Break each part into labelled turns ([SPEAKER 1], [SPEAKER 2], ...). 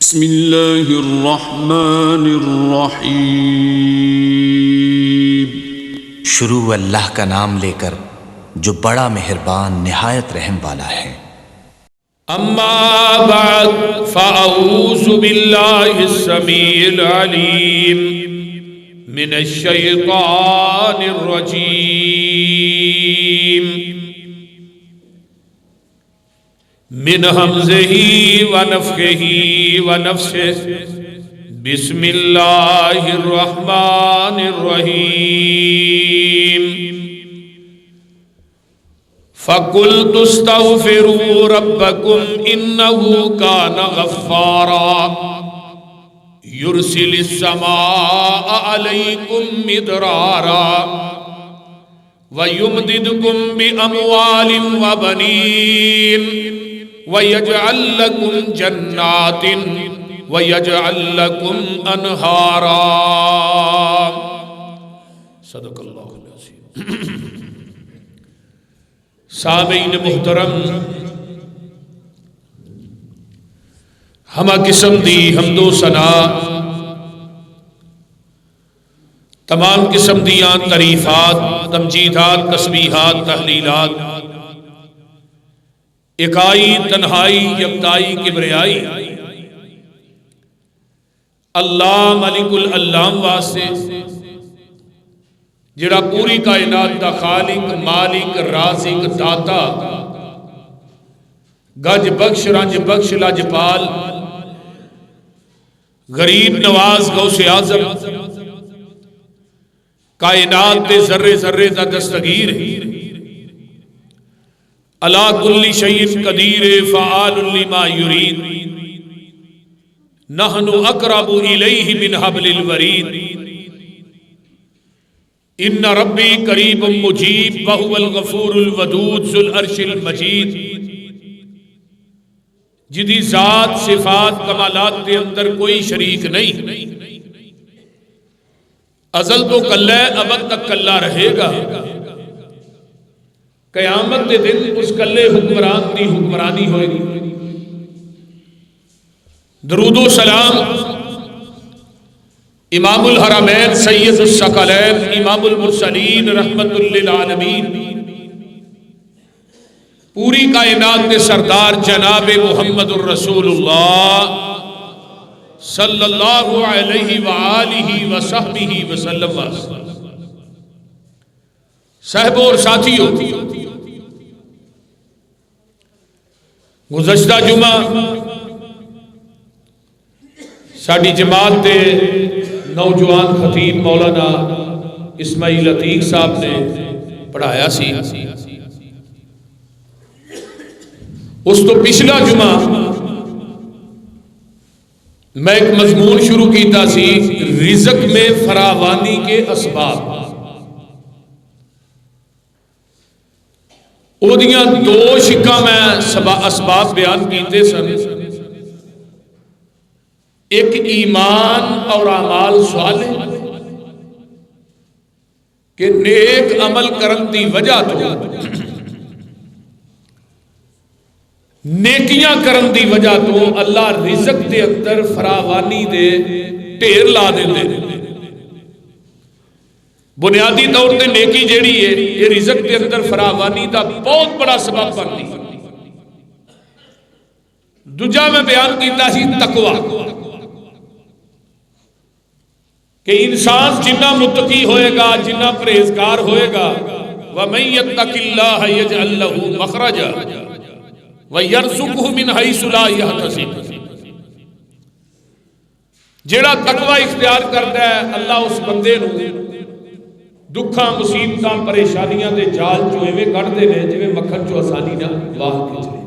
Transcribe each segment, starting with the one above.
[SPEAKER 1] بسم اللہ الرحمن الرحیم۔
[SPEAKER 2] شروع اللہ کا نام لے کر جو بڑا مہربان نہایت رحم والا ہے۔
[SPEAKER 3] اما بعد فاعوذ باللہ السمیع العلیم من الشیطان الرجیم من ہمزہ ونفخہ ونفثہ بسم اللہ الرحمن الرحیم فَقُلْتُ اسْتَغْفِرُوا رَبَّكُمْ إِنَّهُ كَانَ غَفَّارًا يُرْسِلِ السَّمَاءَ عَلَيْكُمْ مِدْرَارًا وَيُمْدِدْكُمْ بِأَمْوَالٍ وَبَنِينَ وَيَجْعَلْ لَكُمْ جَنَّاتٍ وَيَجْعَلْ لَكُمْ أَنْهَارًا۔ صدق اللہ العظیم۔ سامعین محترم، ہمہ قسم دی حمد و ثنا، تمام قسم دیاں تعریفات، تمجیدات، تسبیحات، تحلیلات، اکائی، تنہائی، یکتائی، کبریائی اللہ ملک العلام واسطے جڑا پوری کائنات دا خالق، مالک، رازق، داتا، گج بخش، رنج بخش، لاجپال، غریب نواز، غوث اعظم، کائنات دے ذرے ذرے دا دستگیر علی کل شیء قدیر فعال لما یرید نحن اقرب الیہ من حبل الورید ان ربی قریب مجیب وہو الغفور الودود ذو العرش المجید، جدی ذات، صفات، کمالات کے اندر کوئی شریک نہیں، ازل تو کلہ ہے، ابد تک کلہ رہے گا، قیامت کے دن اس کلے حکمران دی حکمرانی ہوئے گی۔ درود و سلام امام الحرمین سید الثقلین امام المرسلین رحمت للعالمین پوری کائنات کے سردار جناب محمد الرسول اللہ صلی اللہ علیہ وآلہ وصحبہ وسلم۔ صاحبوں اور ساتھیوں، گزشتہ جمعہ ساڑی جماعت دے نوجوان خطیب مولانا اسماعیل عتیق صاحب نے پڑھایا سی۔ اس تو پچھلا جمعہ میں ایک مضمون شروع کیتا سی، رزق میں فراوانی کے اسباب۔ او دیاں دو شکاں میں اسباب بیان کیتے سن، ایک ایمان اور اعمال صالح کہ نیک عمل کرن دی وجہ تو نیکیاں کرن دی وجہ تو اللہ رزق دے اندر فراوانی دے ٹھیر لا دے دے۔ بنیادی طور تے نیکی جیڑی ہے یہ رزق دے اندر فراوانی دا بہت بڑا سبب بنتی۔ دوجا میں بیان کیتا سی تقوی، کہ انسان جنہ متقی ہوئے گا، جنہ پرہیزگار ہوئے گا، وَمَن يَتَّقِ اللَّهَ يَجْعَل لَّهُ مَخْرَجًا وَيَرْزُقْهُ مِنْ حَيْثُ لَا يَحْتَسِبُ۔ جیڑا تقوی اختیار کرتا ہے اللہ اس بندے نو دکھاں، مصیبتاں، پریشانیاں دے جال جو ایویں کٹ دے نے جویں مکھن چو آسانی نہ واہ کے چلے،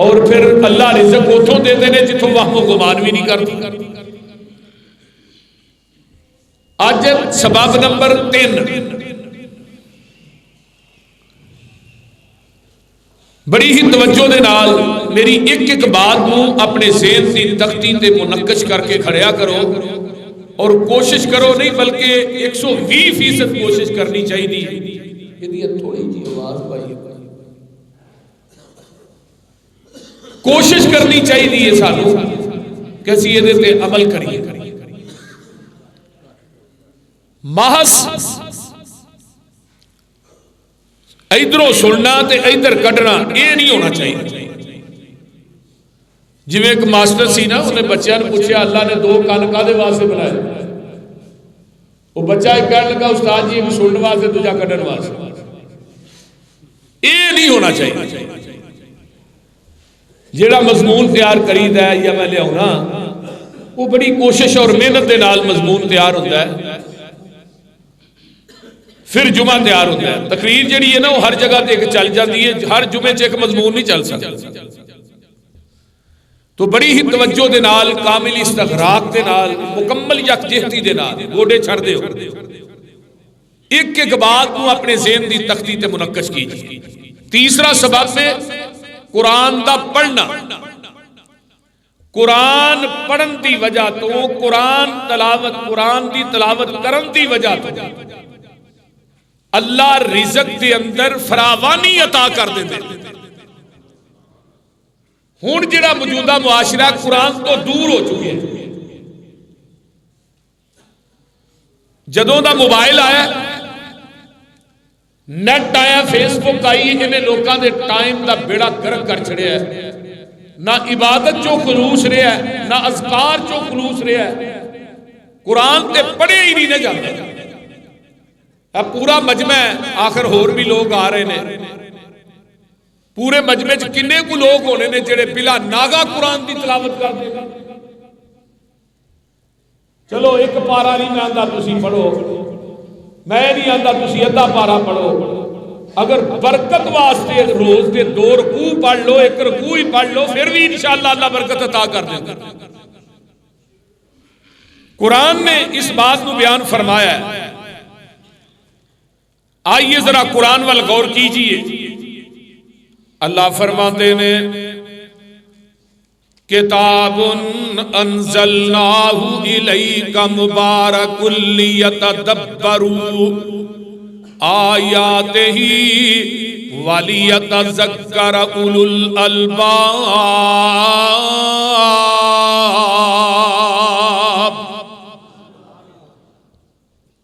[SPEAKER 3] اور پھر اللہ رزق اتھوں دے دے نے جتھوں وہم و گمان بھی نہیں کرتی۔ آج سبب نمبر 3، بڑی ہی توجہ دے نال میری ایک ایک بات کو اپنے ذہن دی تختی تے منقش کر کے کھڑیا کرو، اور کوشش کرو نہیں بلکہ 120% کوشش کرنی چاہیے۔ یہ تھوڑی جی آواز پائی کوشش کرنی چاہیے سانو کہ اسی یہ عمل کریے. محض ادھروں سننا تے ادھر کڈنا یہ نہیں ہونا چاہیے. جی ایک ماسٹر سی نا، انہیں بچیاں نے پوچھا اللہ نے دو کان کادے واسطے بنائے؟ وہ بچہ ایک کہنے لگا استاد جی ایک سننے واسطے دوجا کڈن واسطے. یہ نہیں ہونا چاہیے. جیڑا مضمون تیار کریدا ہے یا میں لے آؤنا وہ بڑی کوشش اور محنت دے نال مضمون تیار ہوتا ہے، پھر جمعہ تیار ہوتا ہے. تقریر جڑی ہے نا وہ ہر جگہ تے چل جاتی ہے، ہر جمعے چ ایک مضمون نہیں چل سکتا. تو بڑی ہی توجہ دے نال، کامل استغراق دے نال، مکمل یکجہتی دے نال گوڑے چھڑ دے ہو، ایک ایک بات کو اپنے ذہن دی تختی تے منقش کیجیے. تیسرا سبب ہے قرآن دا پڑھنا. قرآن پڑھن دی وجہ تو، قرآن دی تلاوت کرن دی وجہ تو اللہ رزق دے اندر فراوانی عطا کر دیندے. ہن جڑا موجودہ معاشرہ قرآن تو دور ہو چکے ہیں. جدوں دا موبائل آیا، نیٹ آیا، فیس بک آئی، انہیں لوکاں دے ٹائم دا بیڑا گرک کر چھڑیا ہے. نہ عبادت چو خلوص رہا ہے، نہ اذکار چو خلوص رہا ہے. قرآن تے پڑھے ہی نہیں نہ جاتے. اب پورا مجمع ہے، آخر ہور بھی لوگ آ رہے ہیں. پورے مجمع چ کنے کو لوگ ہونے نے جڑے بلا ناگا قرآن دی تلاوت کر دے. چلو ایک پارا نہیں میں آندا تسی پڑھو، میں نہیں آندا تسی ادھا پارا پڑھو. اگر برکت واسطے روز دے 2 رکوع پڑھ لو، 1 رکوع ہی پڑھ لو، پھر بھی انشاءاللہ اللہ برکت عطا کر دے گا. قرآن نے اس بات کو بیان فرمایا ہے. آئیے ذرا قرآن وال غور کیجئے. اللہ فرماتے نے کتاب انزلناہ الیک مبارک لیتدبروا آیاتہ ولیتذکر اولو الالباب.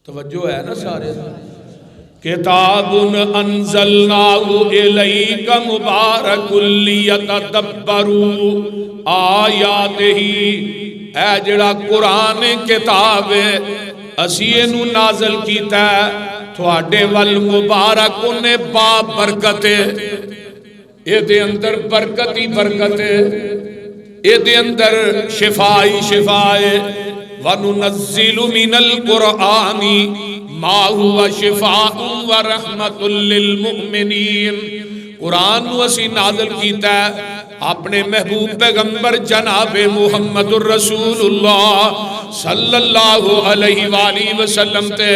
[SPEAKER 3] توجہ ہے نا سارے؟ کتاب انزلناہ الیک مبارک لیتدبروا آیاتہ. اے جڑا قرآن کتاب ہے اسی اینو نازل کیتا ہے تھوڑے ول مبارک نے با برکت ہے. اے دے اندر برکت ہی برکت ہے، اے دے اندر شفا ہی شفا ہے. وَنُنَزِّلُ مِنَ الْقُرْآنِ مَا هُوَ شِفَاءٌ وَرَحْمَةٌ لِّلْمُؤْمِنِينَ. قرآن نو اسی نازل کیتا ہے اپنے محبوب پیغمبر جناب محمد الرسول اللہ صلی اللہ علیہ وآلہ وسلم تے.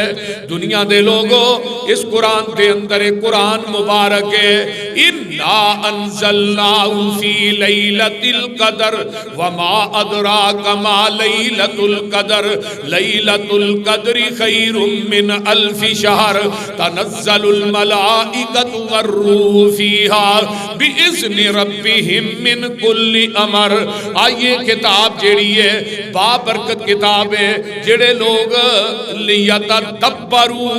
[SPEAKER 3] دنیا دے لوگوں اس قرآن دے اندر قرآن مبارک ہے. اِنَّا أَنزَلْنَاهُ فِي لَيْلَةِ الْقَدْرِ وَمَا أَدْرَاكَ مَا لَيْلَةُ الْقَدْرِ لَيْلَةُ الْقَدْرِ خَيْرٌ مِّنْ أَلْفِ شَهْرٍ تَنَزَّلُ الْمَلَائِكَةُ وَالرُّوحُ فِيهَا بِإِذْنِ رَبِّهِمْ من کل امر. آئیے کتاب جیڑی ہے بابرکت کتاب ہے. جڑے لوگ لیتدبروا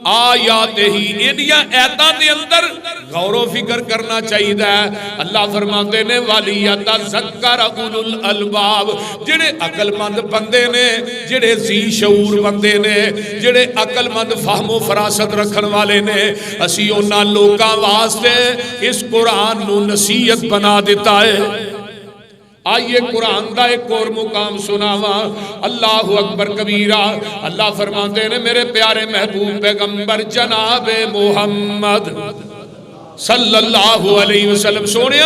[SPEAKER 3] آیات ہی انہاں آیاتاں دے اندر غور و فکر کرنا چاہیے. اللہ فرماتے نے وَلِيَتَذَكَّرَ أُولُو الْأَلْبَابِ. جڑے عقل مند بندے نے، جڑے ذی شعور بندے نے، جڑے عقل مند فہم و فراست رکھن والے نے، اسی انہاں لوکاں واسطے اس قرآن نو نصیحت بنا دیتا ہے. آئیے قرآن دا ایک اور مقام سناواں. اللہ اکبر کبیرہ. اللہ فرماتے نے میرے پیارے محبوب پیغمبر جناب محمد صلی اللہ علیہ وسلم سونے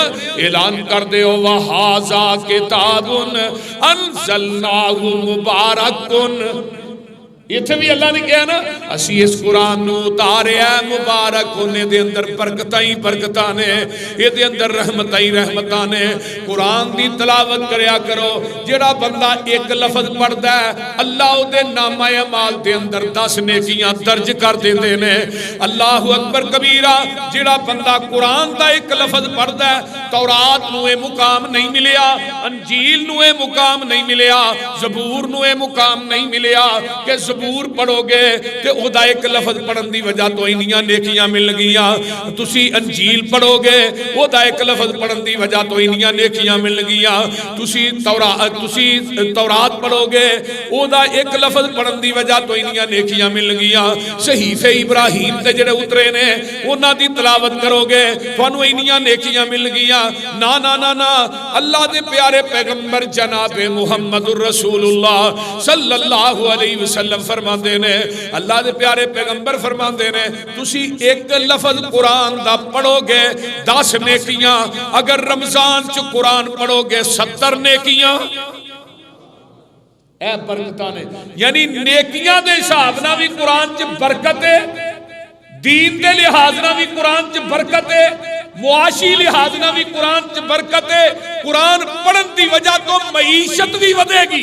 [SPEAKER 3] اعلان کر دے ہو وَهَذَا كِتَابٌ أَنزَلْنَاهُ مُبَارَكٌ. اتنے بھی اللہ نے کہا نا اسی اس قرآن نو اتاریا مبارک ہونے دے اندر برکتاں ہی برکتاں نے، یہ دے اندر رحمتاں ہی رحمتاں نے۔ قرآن دی تلاوت کریا کرو، جڑا بندہ ایک لفظ پڑھدا ہے اللہ دے نامہ اعمال دے اندر 10 نیکیاں درج کر دیندے نے۔ اللہ اکبر کبیرہ، جڑا بندہ قرآن دا ایک لفظ پڑھدا ہے، تورات نو اے مقام نہیں ملیا، انجیل نو اے مقام نہیں ملیا، زبور نو اے مقام نہیں ملیا کہ زبور پڑھو گے کہ او دا ایک لفظ پڑھن دی وجہ تو انیاں نیکیاں مل گیاں، تسی انجیل پڑھو گے او دا ایک لفظ پڑھن دی وجہ تو انیاں نیکیاں مل گیاں، تسی تورات پڑھو گے او دا ایک لفظ پڑھن دی وجہ تو انیاں نیکیاں مل گیاں، صحیفہ ابراہیم تے جڑے اترے نے انہاں دی تلاوت کرو گے تھانوں انیاں نیکیاں مل گیاں۔ نا نا نا نا، اللہ دے پیارے پیغمبر جناب محمد الرسول اللہ صلی اللہ علیہ وسلم فرماندے نے، اللہ دے پیارے پیغمبر فرماندے نے تسی ایک لفظ قرآن دا پڑھو گے 10 نیکیاں، اگر رمضان چ قرآن پڑھو گے 70 نیکیاں۔ اے برکتاں نے، یعنی نیکیاں دے حساب نہ بھی قرآن چ برکت ہے، دین دے لحاظ نہ بھی قرآن چ برکت ہے، معاشی لحاظ نہ بھی قرآن چ برکت ہے۔ قرآن پڑھن دی وجہ تو معیشت بھی ودے گی۔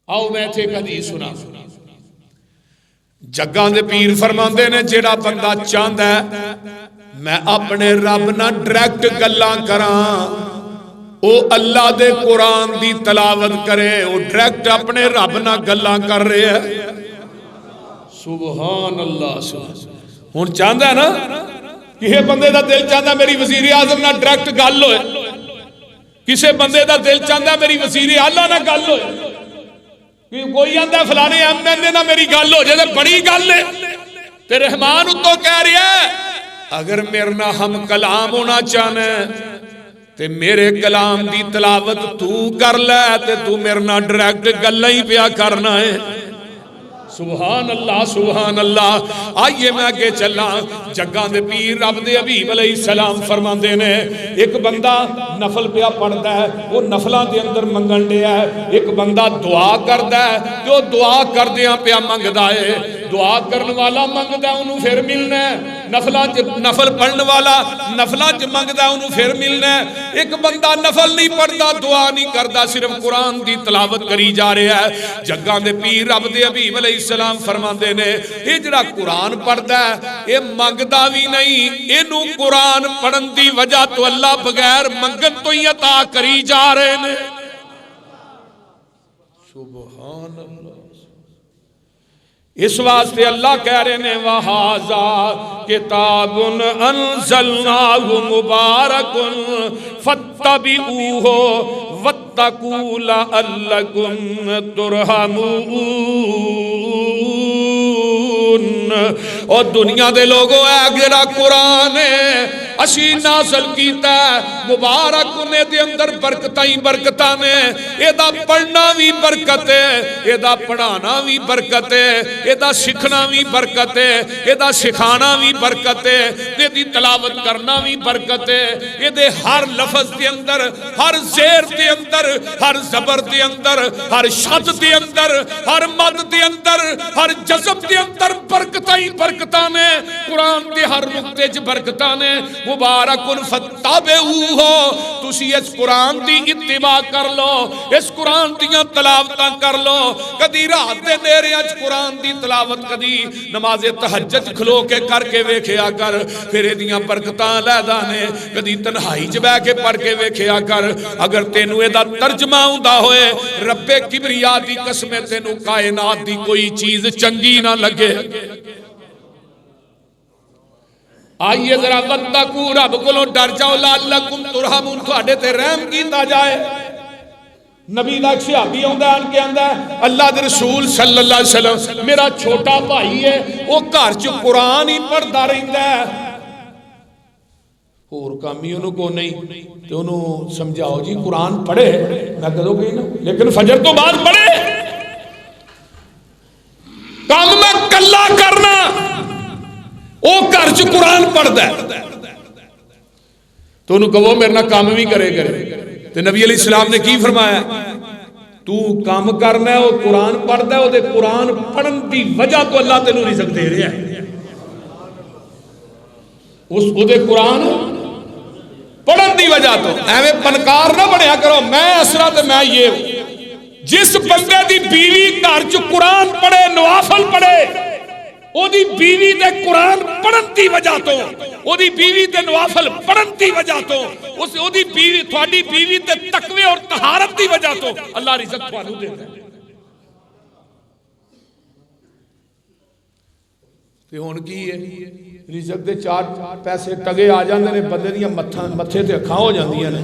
[SPEAKER 3] آؤ میں تھے ایک حدیث سنا، جگاں دے پیر فرماندے نے جیڑا بندہ چاہندا ہے میں اپنے رب نہ ڈائریکٹ گلاں کراں، او اللہ دے قرآن دی تلاوت کرے، او ڈائریکٹ اپنے رب نہ گلاں کر رہے ہیں۔ سبحان اللہ، ہن چاہندا ہے نا کسے بندے دا دل چاہندا میری وزیر اعظم نہ ڈائریکٹ گل ہوئے، کسے بندے دا دل چاہندا میری وزیر اعلیٰ نہ گل ہوئے، کوئی آندہ فلانے ایم این اے نہ میری گل ہو جائے بڑی گل ہے، تے رحمان اتو کہہ رہی ہے اگر میرے نہ ہم کلام ہونا چاہنا ہے تے میرے کلام دی تلاوت تو کر لے تے تو میرے نہ ڈائریکٹ گل ہی پیا کرنا ہے۔ سبحان اللہ سبحان اللہ۔ آئیے میں آگے چلا، جگاں دے پیر رب دے حبیب علیہ السلام فرماندے نے ایک بندہ نفل پیا پڑھدا ہے، وہ نفلاں دے اندر منگن دیا ہے، ایک بندہ دعا کردا ہے تے وہ دعا کردیاں پیا منگدا ہے، دعا کرن والا منگدا ہے انہوں پھر ملنا ہے، نفل پڑھن والا نفلاں چ منگدا ہے انہوں پھر ملنا ہے۔ ایک بندہ نفل نہیں پڑھدا، دعا نہیں کردا، صرف قرآن دی تلاوت کری جا رہا ہے۔ جگاں دے پیر رب دے حبیب علیہ السلام فرماندے نے یہ جڑا قرآن پڑھدا ہے یہ منگدا بھی نہیں، اینو قرآن پڑھن دی وجہ تو اللہ بغیر منگن تو ہی عطا کری جا رہے نے۔ سبحان اللہ۔ اس واسطے اللہ کہہ رہے نے وَهَذَا كِتَابٌ أَنزَلْنَاهُ مُبَارَكٌ فَاتَّبِعُوهُ وَاتَّقُوا لَعَلَّكُمْ تُرْحَمُونَ۔ اور دنیا دے لوگوں اے جڑا قرآن ہے اسی نازل کیتا ہے مبارک نے دے اندر برکتاں ہی برکتاں نے، اے دا پڑھنا بھی برکت ہے، اے دا پڑھانا بھی برکت ہے، اے دا سکھنا بھی برکت ہے، اے دا سکھانا بھی برکت ہے، اے دی تلاوت کرنا بھی برکت ہے، اے دے ہر لفظ دے اندر، ہر زیر دے اندر، ہر زبر دے اندر، ہر شد دے اندر، ہر مد دے اندر، ہر جذب دے اندر برکتاں ہی برکتاں نے، قرآن دے ہر نقطے چ برکتاں نے۔ مبارکن فتابعوہ، تسی اس قرآن دی اتباع کر لو، اس قرآن دیاں تلاوتاں کر لو، کدی رات دے نیرے اچ قرآن دی تلاوت، کدی نماز تہجد کھلو کے کر کے ویکھیا کر، پھر ایدیاں برکتاں لیدا نے، کدی تنہائی چ بیٹھ کے پڑھ کے ویکھیا کر۔ اگر تینوں اے دا ترجمہ ہوندا ہوئے رب کبریا دی قسم تینوں کائنات دی کوئی چیز چنگی نہ لگے۔ آئیے ذرا وَاتَّقُوا رب کولوں ڈر جاؤ لَعَلَّكُمْ تُرْحَمُونَ، تھوڑے تے رحم کیتا جائے۔ نبی دا صحابی آندا ہے کہ آندا ہے اللہ دے رسول صلی اللہ علیہ وسلم میرا چھوٹا بھائی ہے وہ گھر چ قرآن ہی پڑھدا رہندا ہے، اور کام ہی انہوں کو نہیں، تو انہوں سمجھاؤ جی قرآن پڑھے، میں کہوں گی نا لیکن فجر تو بعد پڑھے، کام میں کلا کرنا، وہ گھر چ قرآن پڑھدا ہے، تو انہوں کہو میرے نہ کام بھی کرے کرے۔ تو نبی علیہ السلام نے کی فرمایا تو کام کرنا ہے، وہ قرآن پڑھتا ہے، وہ قرآن پڑھن دی وجہ تو اللہ تینوں رزق دے رہا ہے، اس قرآن پڑھن دی وجہ تو ایویں پنکار نہ بنیا کرو میں اسرا تے میں یہ ہوں۔ جس بندے دی بیوی گھر چ قرآن پڑھے، نوافل پڑھے، او دی بیوی دے قرآن پڑھن دی وجہ تو، او دی بیوی دے نوافل پڑھن دی وجہ تو، او دی بیوی تھوڑی بیوی دے تقوی اور طہارت دی وجہ تو اللہ رزق تھانوں دیندا ہے۔ تے ہن کی ہے رزق دے چار پیسے ٹگے آ جاندے نے، بندے دیاں متھے تے اکھاں ہو جاندیاں نے،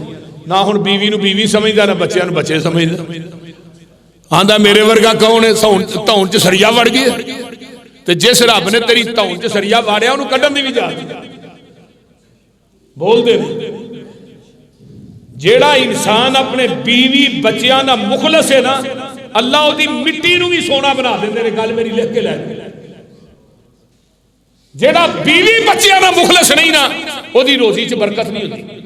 [SPEAKER 3] نہ ہن بیوی نو بیوی سمجھدا، نہ بچیاں نو بچے سمجھدا، آندا میرے ورگا کون ہے، تون چ سریا وڑ گیا، تے جس رب نے تیری تون چ سریا واڑیا انہوں کڈن دی بھی جا بول دے۔ جیڑا انسان اپنے بیوی بچیاں نہ مخلص ہے نا، اللہ وہ دی مٹی نو بھی سونا بنا دیندے نے، گل میری لکھ کے لے۔ جیڑا بیوی بچیاں نہ مخلص نہیں نا، وہ دی روزی چ برکت نہیں ہوتی۔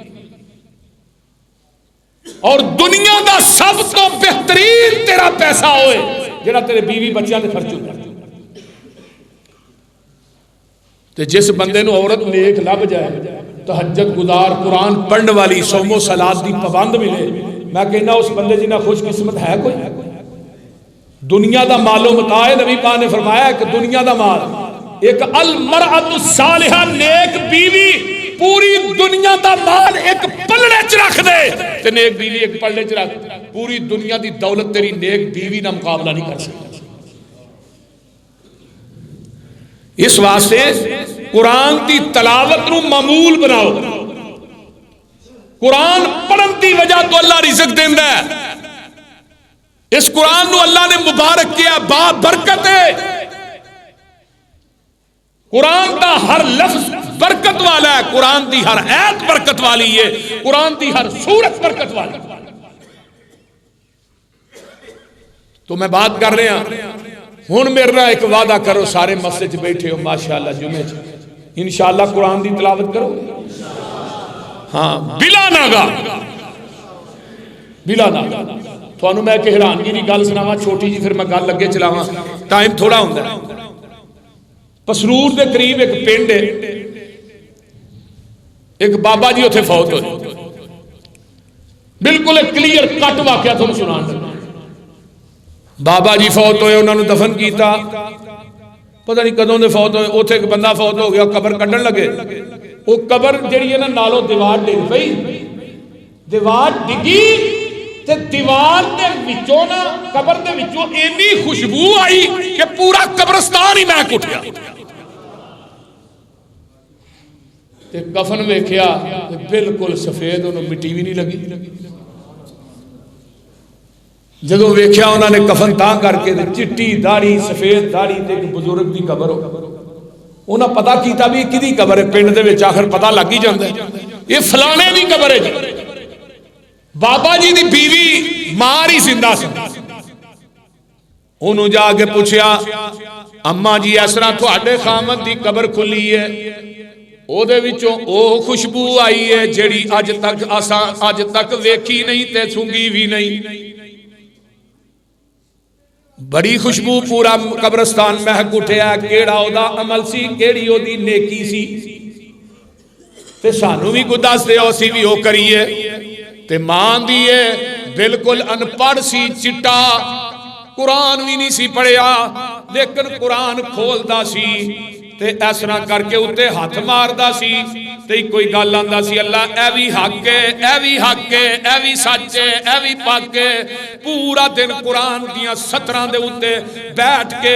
[SPEAKER 3] اور دنیا دا سب تو بہترین تیرا پیسہ ہوئے جیڑا تیرے بیوی بچیاں دے خرچ ہوتا ہے۔ تے جس بندے نو عورت نیک لب جائے، تہجد گزار، قرآن پڑھن والی، صوم و صلات دی پابند ملے، میں کہنا اس بندے جنہ خوش قسمت ہے کوئی؟ دنیا دا مال و متاع، نبی پاک نے فرمایا کہ دنیا دا مال، ایک المرأۃ الصالحہ، نیک بیوی پوری دنیا دا مال ایک پلڑے چ رکھ دے، تے نیک بیوی ایک پلڑے چ رکھ، پوری دنیا دی دولت تیری نیک بیوی نہ مقابلہ نہیں کر سکتی۔ اس واسطے قرآن دی تلاوت نو معمول بناؤ، قرآن پڑھن دی وجہ تو اللہ رزق دیندا ہے۔ اس قرآن نو اللہ نے مبارک کیا، با برکت ہے، قرآن دا ہر لفظ برکت والا ہے، قرآن دی ہر آیت برکت والی ہے، قرآن دی ہر سورت برکت والی ہے۔ تو میں بات کر رہے ہیں ہن میرا ایک وعدہ کرو، سارے مسجد بیٹھے ہو ماشاءاللہ، جمعے انشاءاللہ قرآن دی تلاوت کرو، ہاں بلا ناگا، بلا ناگا۔ تھانوں میں کہ حیرانگی دی گل سناواں چھوٹی جی، پھر میں گل لگے چلاواں، ٹائم تھوڑا ہوندا ہے۔ پسرور دے قریب ایک پنڈ ہے، ایک بابا جی اتنے فوت ہوئے، بالکل ایک کلیئر کٹ واقعہ تھانوں سنان لگا۔ بابا جی فوت ہوئے، انہوں نے دفن کیتا، پتہ نہیں کدوں دے فوت ہوئے، اوتھے ایک بندہ فوت ہو گیا، قبر کڈن لگے، وہ قبر جڑی ہے نا نالوں دیوار ڈگ پئی، دیوار ڈگی تے دیوار دے وچوں نا قبر دے وچوں اینی خوشبو آئی کہ پورا قبرستان ہی مہک اٹھیا۔ تے کفن ویکھیا تے بالکل سفید، انہوں مٹی بھی نہیں لگی۔ جدو ویکھیا انہوں نے کفن تاں کر کے چٹی داڑھی، سفید داڑھی تے ایک بزرگ دی قبر ہو، انہاں پتہ کیتا بھی کدی قبر ہے، پنڈ دے وچ آخر پتہ لگ ہی جاندا ہے یہ فلانے دی قبر ہے جی۔ بابا جی دی بیوی مار ہی زندہ سی، انہوں جا کے پوچھیا اما جی اس طرح تھوڑے خامد دی قبر کھلی ہے، او دے وچوں او خوشبو آئی ہے جیڑی اج تک ویکھی نہیں تے سونگی بھی نہیں، بڑی خوشبو پورا قبرستان مہک اٹھیا، کیڑا او دا عمل سی، کیڑی او دی نیکی سی، تے سانو بھی کوئی دس دے اسی بھی او کریے۔ تے مان دیئے بالکل ان پڑھ سی، چٹا، قرآن بھی نہیں سی پڑھیا، لیکن قرآن کھول دا سی تے اس طرح کر کے اتے ہاتھ مار دا سی تے کوئی گل آندا سی اللہ اے وی حق ہے، اے وی حق ہے، اے وی سچ ہے، اے وی پاک ہے۔ پورا دن قرآن دیاں 17 دے اتے بیٹھ کے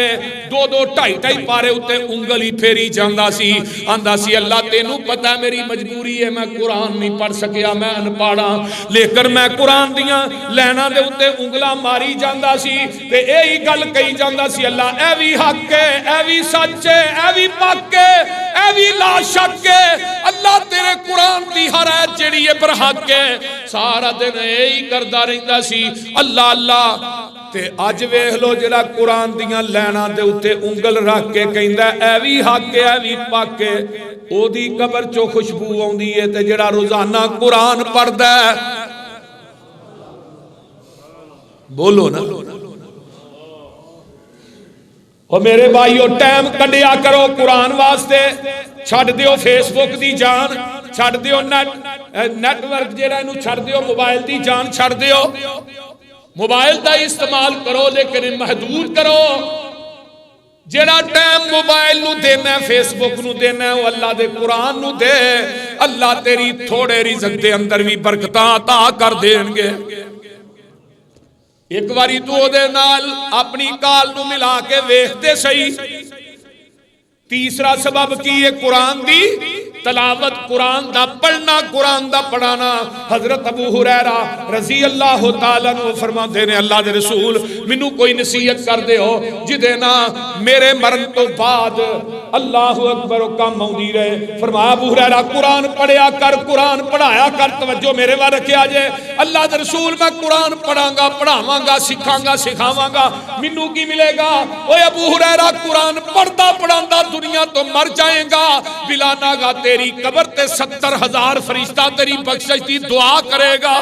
[SPEAKER 3] 2-2 2.5 پارے اتے انگلی پھیری جاندا سی، آندا سی اللہ تینوں پتہ ہے میری مجبوری ہے، میں قرآن نہیں پڑھ سکیا، میں انپڑھا، لیکن میں قرآن دیاں لینا دے اتے انگلا ماری جاندا سی تے یہی گل کہی جاندا سی اللہ اے وی حق ہے، اے وی سچ ہے، اے وی پاک ہے، اے وی لا شک ہے، اللہ تیرے قرآن دی ہر آیت جڑی ہے پر حق ہے۔ سارا دن یہی کردا رہندا سی اللہ اللہ۔ تے اج ویکھ لو جڑا قرآن دیاں لینا دے اوتے انگل رکھ کے کہندا اے وی حق ہے، اے وی پاک ہے، او دی قبر چوں خوشبو آوندی ہے تے جڑا روزانہ قرآن پڑھدا ہے بولو نا. اور میرے بھائیو ٹائم کڈیا کرو قرآن واسطے. چھڈ دیو فیس بک دی جان, چھڈ دیو نیٹ ورک جیڑا اینو چھڈ دیو, موبائل دی جان چھڈ دیو. موبائل دا استعمال کرو لیکن محدود کرو. جیڑا ٹائم موبائل نو دینا ہے, فیس بک نو دینا ہے, وہ اللہ دے قرآن نو دے. اللہ تیری تھوڑے رزق دے اندر بھی برکتاں عطا کر دین گے. ایک باری تو دے نال اپنی کال نو ملا کے ویکھتے سہی. تیسرا سبب کی ہے قرآن دی تلاوت, قرآن دا پڑھنا, قرآن دا پڑھانا. حضرت ابو ہریرہ رضی اللہ تعالیٰ عنہ فرماتے ہیں اللہ دے رسول مینوں کوئی نصیحت کر دے ہو جدے نا میرے مرن تو بعد اللہ اکبر و کم آؤندی رہے. فرمایا ابو ہریرہ قرآن پڑھیا کر, قرآن پڑھایا کر. توجہ میرے وال رکھیا جے. اللہ دے رسول میں قرآن پڑھاں گا, پڑھاواں گا, سکھاں گا, سکھاواں گا, مینوں کی ملے گا؟ اوے ابو ہریرہ قرآن پڑھدا پڑھاندا دنیا تو مر جائے گا, بلا ناگا تیری قبر تے 70,000 فرشتہ تیری بخشش دی دعا کرے گا.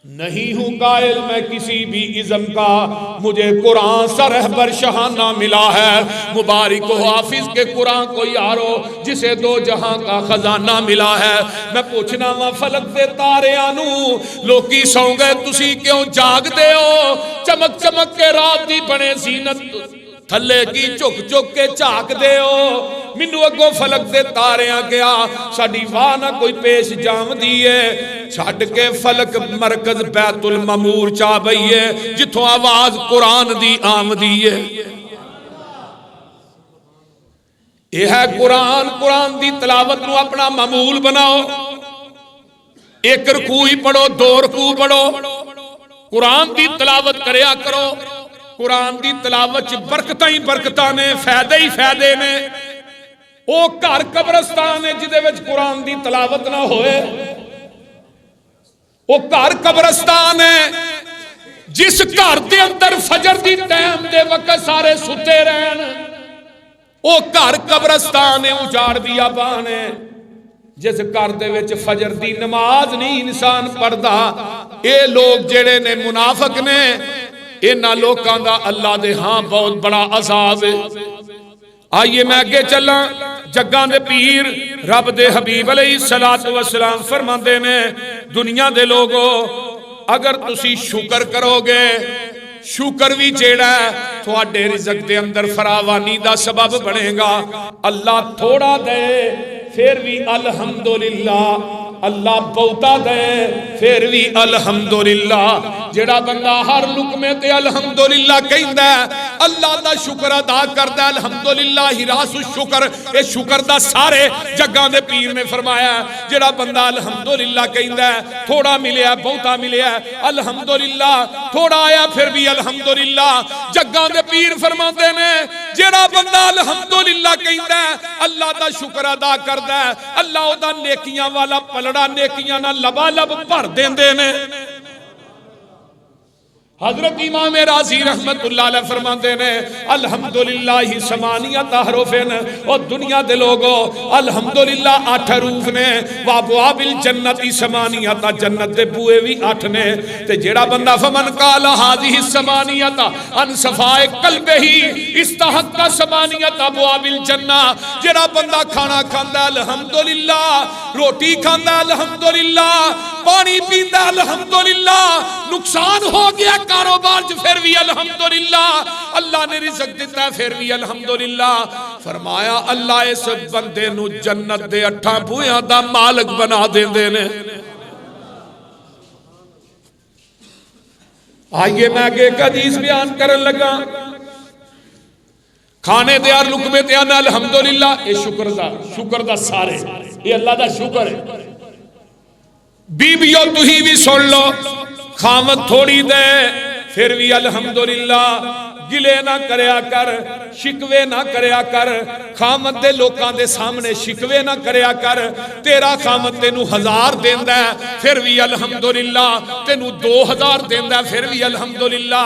[SPEAKER 3] نہیں ہوں قائل میں کسی بھی ازم کا, مجھے قرآن سا رہبر شہانہ ملا ہے. مبارک ہو حافظ کے قرآن کو یارو جسے 2 جہاں کا خزانہ ملا ہے. میں پوچھنا وا فلک دے تارے آنو لوکی سو گئے تسی کیوں جاگ دے ہو؟ چمک چمک کے رات دی بنے زینت تھلے کی چک چک کے چاک دے ہو. مینوں اگوں فلک دے تاریاں گیا ساڈی واہ نہ کوئی پیش جام دیے. چھڈ کے فلک مرکز بیت المعمور چا بئیے جتھوں آواز قرآن دی آمدی ہے. یہ ہے قرآن. قرآن دی تلاوت نو اپنا معمول بناؤ. 1 رکوع ہی پڑھو, 2 رکوع پڑھو, قرآن دی تلاوت کریا کرو. قرآن دی تلاوت برکتاں ہی برکتاں نے, فائدے ہی فائدے نے. او گھر قبرستان ہے جدے وچ قرآن دی تلاوت نہ ہوئے. او گھر قبرستان ہے جس گھر دے اندر فجر دی ٹائم دے وقت سارے ستے رہن. او گھر قبرستان ہے, اجاڑ دیا بان ہے. جس گھر دے وچ فجر دی نماز نہیں انسان پڑھدا, اے لوگ جڑے نے منافق نے, انہاں لوکاں دا اللہ دے ہاں بہت بڑا عذاب ہے. آئیے میں آگے چلاں. جگاں دے پیر رب دے حبیب علیہ الصلوۃ والسلام فرماندے نے دنیا دے لوگو اگر تسی شکر کرو گے, شکر بھی جیڑا ہے تھوڑے رزق دے اندر فراوانی دا سبب بنے گا. اللہ تھوڑا دے پھر بھی الحمدللہ, اللہ بہتا دے پھر بھی الحمدللہ. جڑا بندہ ہر لقمے تے الحمدللہ کہندا ہے اللہ دا شکر ادا کردا ہے, الحمدللہ ہی راس الشکر. اے شکر دا سارے جگاں دے پیر نے فرمایا جڑا بندہ الحمدللہ کہندا ہے تھوڑا ملیا بہتا ملیا, الحمدللہ تھوڑا آیا پھر بھی الحمدللہ. جگاں دے پیر فرماندے نے جڑا بندہ الحمدللہ کہندا ہے اللہ دا شکر ادا کردا ہے, اللہ او دا نیکیاں والا پلڑا نیکیاں نہ لبالب بھر دیندے نے. حضرت امام راضی رحمت اللہ علیہ فرماتے ہیں الحمدللہ ثمانیۃ حروف. اور دنیا دے لوگوں الحمدللہ 8 حروف نے. وابواب الجنت ثمانیۃ, جنت دے بوئے بھی 8 نے. تے جیڑا بندہ فمن قال هذه الثمانیۃ عن صفاء قلبہ استحق ثمانیۃ ابواب الجنہ. جیڑا بندہ کھانا کھاندا الحمدللہ, روٹی کھاندا الحمدللہ, پانی پیندا الحمدللہ, نقصان ہو گیا کاروبار جو پھر بھی الحمدللہ, اللہ نے رزق دیتا ہے پھر بھی الحمدللہ. فرمایا اللہ اس بندے نو جنت دے 8 بویاں دا مالک بنا دیندے نے. آئیے میں آگے ایک حدیث بیان کرن لگا. کھانے دے ہر لقمے تے آنا الحمدللہ. اے شکر دا سارے یہ اللہ دا شکر ہے. بیبیوں تہی بھی سن لو, خامد تھوڑی دے پھر بھی الحمدللہ, گلے نہ کریا کر. شکوے نہ کریا کر، خامد دے لوکاں دے سامنے شکوے نہ کریا کر. تیرا خامد تینو 1000 دیندا ہے پھر بھی الحمدللہ، تینو 2000 دیندا ہے پھر بھی الحمدللہ،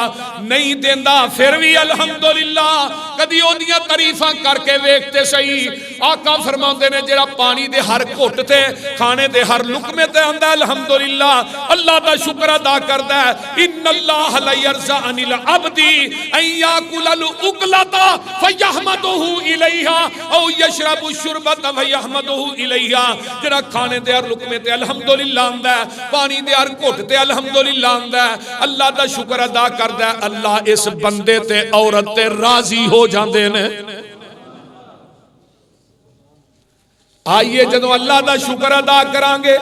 [SPEAKER 3] نہیں دیندا پھر بھی الحمدللہ. کدی اودیاں تعریفاں کر کے ویکھتے صحیح. آقا فرماندے نے جڑا پانی دے ہر گھٹ تے کھانے دے ہر لقمے تے آندا ہے الحمدللہ، اللہ دا شکر ادا کردا ہے. ان اللہ لا یرضى عن العبد ان یاکل الاکلۃ فیحمدہ الیہا او یشرب الشربۃ فیحمدہ الیہا. جڑا کھانے دے ہر لقمے تے الحمدللہ آندا ہے، پانی دے ہر گھٹ تے الحمدللہ آندا ہے، اللہ دا شکر ادا کردا ہے، اللہ اس بندے تے عورت تے راضی ہو جاندے نے. آئیے جدوں اللہ دا شکر ادا کران گے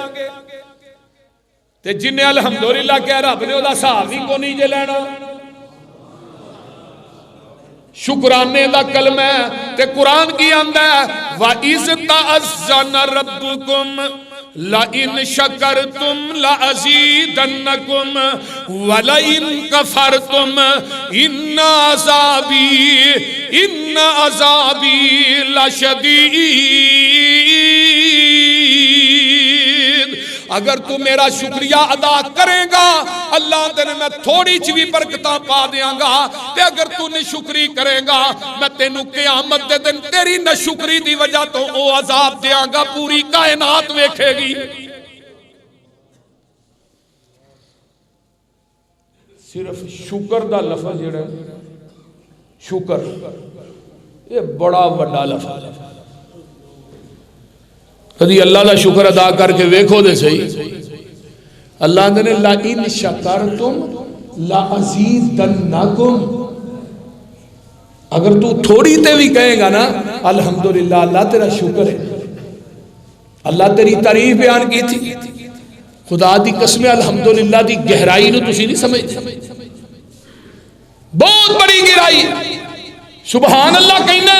[SPEAKER 3] تے جن الحمدللہ کہہ رب نے دا حساب ہی کو نہیں جے لینا. شکرانے دا کلمہ ہے تے قرآن کی آندا ہے وَإِذْ تَأَذَّنَ رَبُّكُمْ لَئِن شَكَرْتُمْ لَأَزِيدَنَّكُمْ وَلَئِن كَفَرْتُمْ إِنَّ عَذَابِي لَشَدِيدٌ. اگر تو میرا شکریہ ادا کرے گا اللہ تیرے میں تھوڑی چی بھی برکتاں پا دیاں گا، تے اگر تو نشکری کرے گا میں تینوں قیامت دے دن تیری نشکری دی وجہ تو او عذاب دیاں گا پوری کائنات ویکھے گی. صرف شکر دا لفظ جڑا شکر یہ بڑا بڑا لفظ ہے. کدی اللہ دا شکر ادا کر کے ویکھو دے صحیح. اللہ نے لَئِن شَكَرْتُمْ لَأَزِيدَنَّكُمْ، اگر تو تھوڑی تے بھی کہے گا نا الحمدللہ اللہ تیرا شکر ہے. اللہ تیری تعریف بیان کی تھی. خدا دی قسم الحمدللہ دی گہرائی نو تسی نہیں سمجھتے، بہت بڑی گہرائی. سبحان اللہ کہنا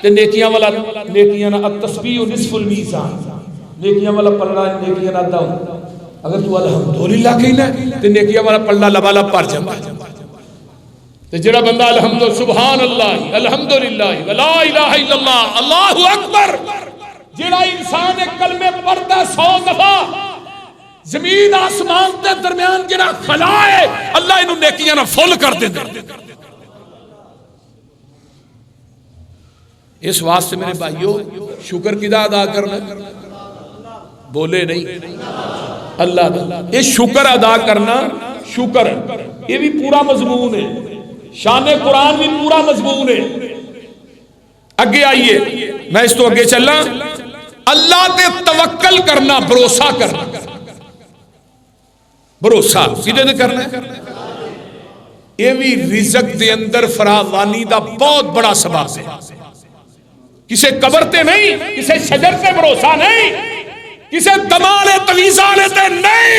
[SPEAKER 3] تے نیکیاں والا نیکیاں نہ التسبیح نصف المیزان، نیکیاں والا پلڑا نیکیاں نہ داؤ. اگر تو الحمدللہ کہنا تے نیکیاں والا پلڑا لبالب پر جاتا ہے. تے جڑا بندہ الحمدللہ سبحان اللہ الحمدللہ ولا الہ الا اللہ اللہ اکبر، جڑا انسان ایک کلمے پڑھتا 100 دفعہ زمین آسمان کے درمیان جڑا خلا ہے اللہ انہوں نیکیاں نہ فل کر دے. اس واسطے میرے بھائیو شکر کدا ادا کرنا؟ بولے نہیں اللہ. یہ شکر ادا کرنا شکر یہ بھی پورا مضمون ہے، شان قرآن بھی پورا مضمون ہے. اگے آئیے میں اس تو اگے چلنا. اللہ تے توکل کرنا، بھروسہ کرنا. بھروسہ کدے تے کرنا ہے؟ یہ بھی رزق دے اندر فراوانی دا بہت بڑا سبب ہے. کسے قبر تے نہیں، کسے شجر تے بھروسہ نہیں، کسے دمالے تویزانے تے نہیں،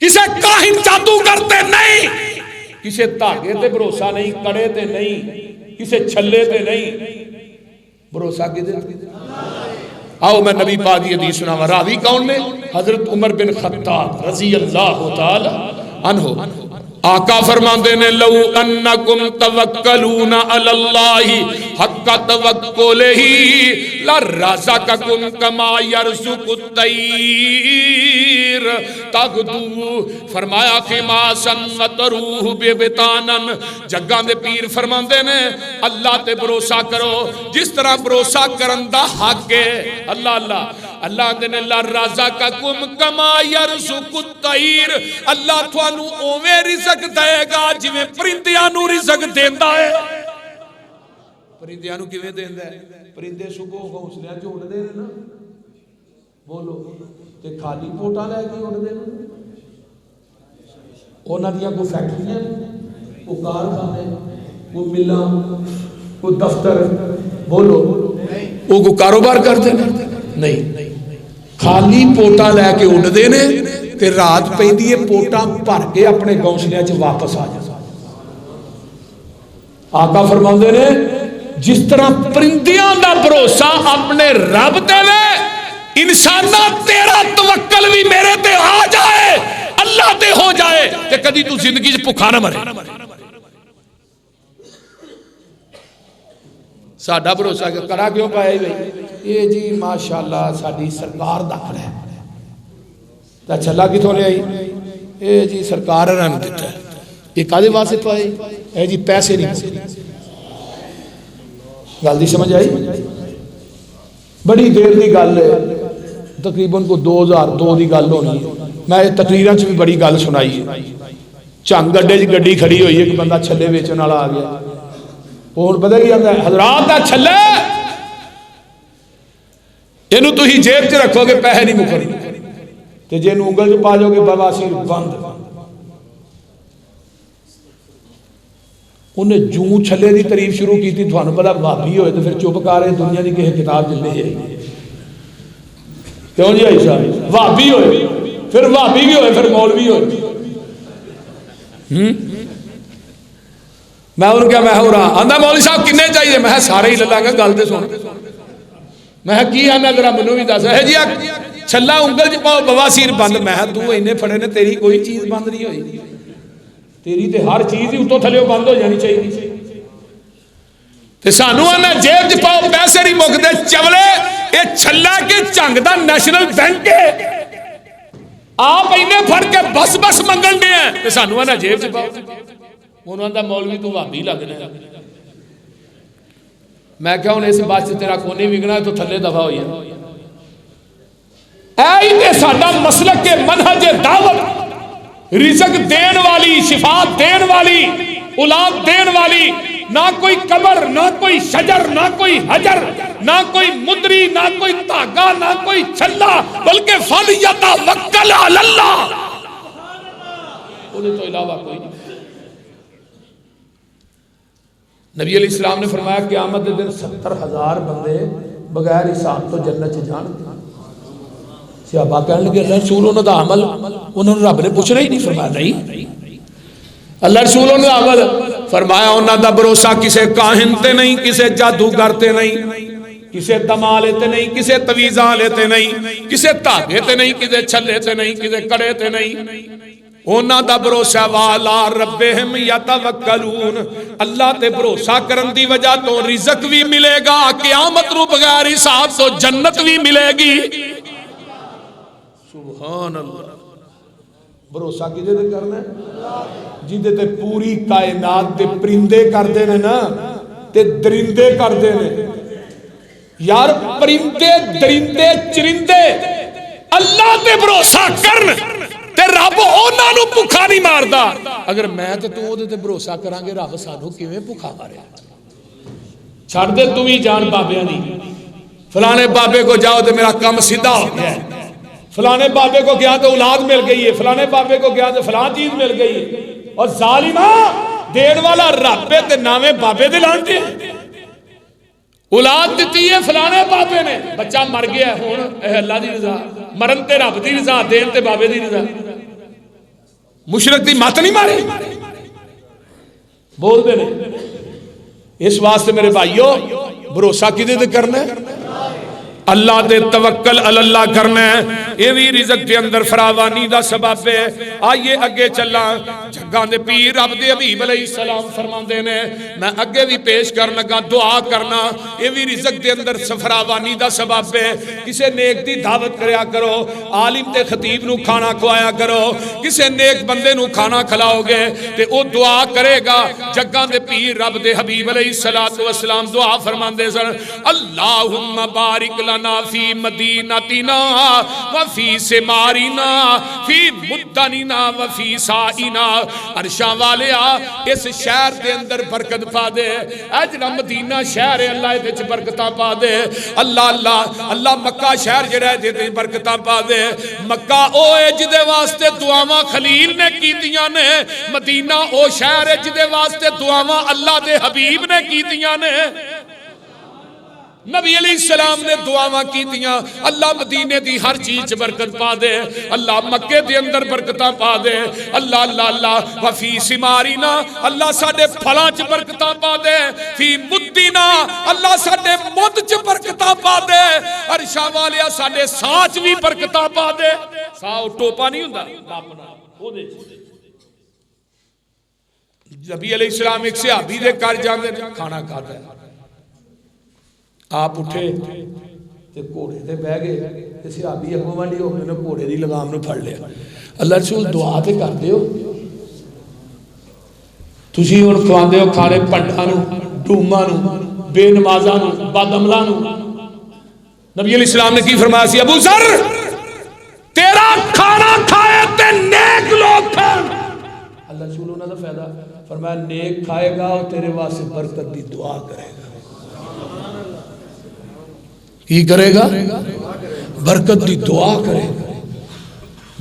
[SPEAKER 3] کسے کاہن جادوگر تے نہیں، کسے تاگے تے بھروسہ نہیں، کڑے تے نہیں، کسے چھلے تے نہیں. بھروسہ کی دے. آؤ میں نبی پاک کی حدیث سناواں. راوی کون نے؟ حضرت عمر بن خطاب رضی اللہ تعالی عنہ. آقا فرماندے نے لو انکم توکلون علی اللہ حق توکلہ لرزقکم کما یرزق الطیر تغدو. فرمایا خماسا وتروح ببطانا. جگاں دے پیر فرماندے نے اللہ تے بھروسہ کرو جس طرح بھروسہ کرن دا حق ہے. اللہ اللہ اللہ دے نے لرزقکم کما یرزق الطیر، اللہ تھانوں اوویں رزق دے گا جویں پرندیاں نوں رزق دیندا ہے. پرندیاں نوں کیویں دیندا ہے؟ پرندے صبح گھونسلے وچ اڑدے نے نا، بولو تے خالی پوٹا لے کے اڑدے نے. انہاں دیاں کوئی فیکٹریاں کوئی کارخانے کوئی ملاں کوئی دفتر، بولو وہ کوئی کاروبار کرتے نہیں. خالی پوٹا لے کے اڑدے نے تے رات پیندی ہے پوٹا بھر کے اپنے گھونسلے وچ واپس آ جاندے. آقا فرماندے نے جس طرح پرندیاں دا بھروسہ اپنے رب تے وے، انساناں تیرا توکل بھی میرے تے آ جائے اللہ تے ہو جائے تے کدی تو زندگی وچ بھکھا نہ مرے. ساڈا بھروسہ کرا کیوں پایا ہی بھائی یہ جی ماشاءاللہ ساڈی سرکار دا کھڑا ہے تے چھلا کتوں لے آئی یہ جی سرکار نے دیتا ہے یہ کدے واسطے پائی اے جی پیسے نہیں گل دی سمجھ آئی بڑی دیر دی گل ہے تقریباً کو 2002 دی گل ہونی ہے میں تقریراں چ بھی بڑی گل سنائی ہے چنگ اڈے چ گڈی کھڑی ہوئی ایک بندہ چھلے ویچن والا آ گیا ہن پتہ کی آندا ہے حضرات دا چھلے اینو تسی جیب چ رکھو گے پیسے نہیں مکرنے تے جے نوں انگل چ پا جاؤ گے بواسیر بند انہیں جوں چھلے دی تعریف شروع کی تھی تھانوں پتہ بھابی ہوئے تو پھر چپ کر رہے دنیا دی کسی کتاب چلے جائے کیوں جی آئی صاحب بھابی ہوئے پھر بھابی بھی ہوئے پھر مولوی ہوئے میں انہوں کیا میں ہو رہا آندہ مولوی صاحب کنے چاہیے میں سارے ہی لگا گا گل دے سن میں کی ہے میں ذرا منو بھی دس ہے جی چھلا انگل چ پاؤ بواسیر بند میں تو انہیں پھڑے نے تیری کوئی چیز بند نہیں ہوئی تیری تے ہر چیز ہی اتوں تھلے بند ہو جانی چاہیے تے سانو آنا جیب چ پاؤ پیسے نہیں مکتے چولے یہ چھلا کے چنگ دا نیشنل بینک ہے آپ انہیں پھڑ کے بس بس منگن دے ہیں تے سانو آنا جیب چ پاؤ انہوں آندہ مولوی تو وہابی لگنا ہے میں کہا انہیں اس بات سے تیرا کونے وگنا تو تھلے دفع ہوئی ہے اے تے ساڈا مسلک کے منہج دعوت رزق دین والی شفا دین والی اولاد دین والی نہ کوئی قبر نہ کوئی شجر نہ کوئی حجر نہ کوئی مدری نہ کوئی تاگا نہ کوئی چھلا بلکہ فَلْيَتَوَکَّلْ عَلَى اللَّهِ انہیں تو علاوہ کوئی نہیں نبی علیہ السلام نے فرمایا قیامت کے دن 70,000 بندے بغیر حساب تو جنت سے جان صحابہ کہنے لگے اللہ رسول انہوں دا عمل انہوں نے رب نے پوچھنا ہی نہیں فرمایا نہیں اللہ رسول انہوں دا عمل فرمایا انہوں دا بھروسہ کسے کاہن تے نہیں کسے جادوگر تے نہیں کسے دما لیتے نہیں کسے تویزاں لیتے نہیں کسے تاگے تے نہیں کسے چھلے تے نہیں کسے کڑے تے نہیں انہوں دا بھروسہ والا ربہم یتوکلون اللہ تے بھروسہ کرن دی وجہ تو رزق بھی ملے گا قیامت رو بغیر حساب تو جنت بھی ملے گی سبحان اللہ بھروسہ کدے تے کرنا ہے جدے تے پوری کائنات تے پرندے کر دینے نا تے درندے کر دینے یار پرندے درندے چرندے اللہ تے بھروسہ کرن تے رب اونا نو بھکھا نہیں ماردا اگر میں تے تو دے تے بھروسہ کرانگے رب سانو کیویں بھکھا مارے چھڑ دے تو ہی جان بابیاں دی فلانے بابے کو جاؤ تے میرا کام سیدھا ہو گیا ہے فلانے بابے کو گیا تو اولاد مل گئی ہے فلانے بابے کو گیا تو فلان چیز مل گئی ہے اور ظالمہ دین والا رب تے نامے بابے دے لانتے ہیں اولاد دیتی ہے فلانے بابے نے بچہ مر گیا ہے ہون اے اللہ دی رضا مرن تے رب دی رضا دین تے بابے دی رضا مشرک دی مات نہیں مارے بول دے نہیں اس واسطے میرے بھائیو بھروسہ کدے تے کرنا ہے اللہ دے توکل اللہ کرنا ہے یہ بھی رزق کے اندر فراوانی دا سبب ہے آئیے اگے چلا جگان دے پیر رب دے حبیب علیہ السلام فرمان دینے میں اگے بھی پیش کرنا گا دعا کرنا یہ بھی رزق دے اندر فراوانی دا سبب ہے کسے نیک دی دعوت کریا کرو عالم تے خطیب نو کھانا کھوایا کرو کسے نیک بندے نو کھانا کھلاؤ گے تے او دعا کرے گا جگان دے پیر رب دے حبیب علیہ السلام دعا فرمان دے سن اللہم بارک لنا فی مدینتنا وفی سمارنا فی مدننا وفی سائنا عرشاں والیا اس شہر دے اندر برکت پا دے اجنا مدینہ شہر ہے اللہ دے برکتاں پا دے اللہ مکہ شہر جڑا ہے دے برکتاں پا دے مکہ او ہے جدے واسطے دعاواں خلیل نے کیتیاں نے مدینہ او شہر ہے جدے واسطے دعاواں اللہ دے حبیب نے کیتیاں نے نبی علیہ السلام نے دعاواں کی دیا اللہ مدینے دی ہر چیز برکت پا دے اللہ مکے دے اندر برکتاں پا دے اللہ وفی سمارینا اللہ ساڑے پھلاں چ برکتاں پا دے فی مدینا اللہ ساڑے مد چ برکتاں پا دے عرشاں والیا ساڑے سانچ بھی برکتاں پا دے ساؤ ٹوپا نہیں ہوندا نبی علیہ السلام ایک صحابی دے کر جاندے کھانا کھاتا ہے آپ اٹھے تے گھوڑے تے بہ گئے تے صحابی اگوں والی ہو کے گھوڑے دی لگام نو پھڑ لیا اللہ رسول دعا تے کر دیو تسی ہن کھواندے ہو کھانے پنڈاں نو ڈوماں نو بے نمازاں نو بد عملاں نو نبی علیہ السلام نے کی فرمایا سی ابو ذر تیرا کھانا کھائے تے نیک لوگ کھان اللہ رسول انہاں دا فائدہ فرمایا نیک کھائے گا اور تیرے واسطے برکت دی دعا کرے گا کی کرے گا برکت دی دعا کرے گا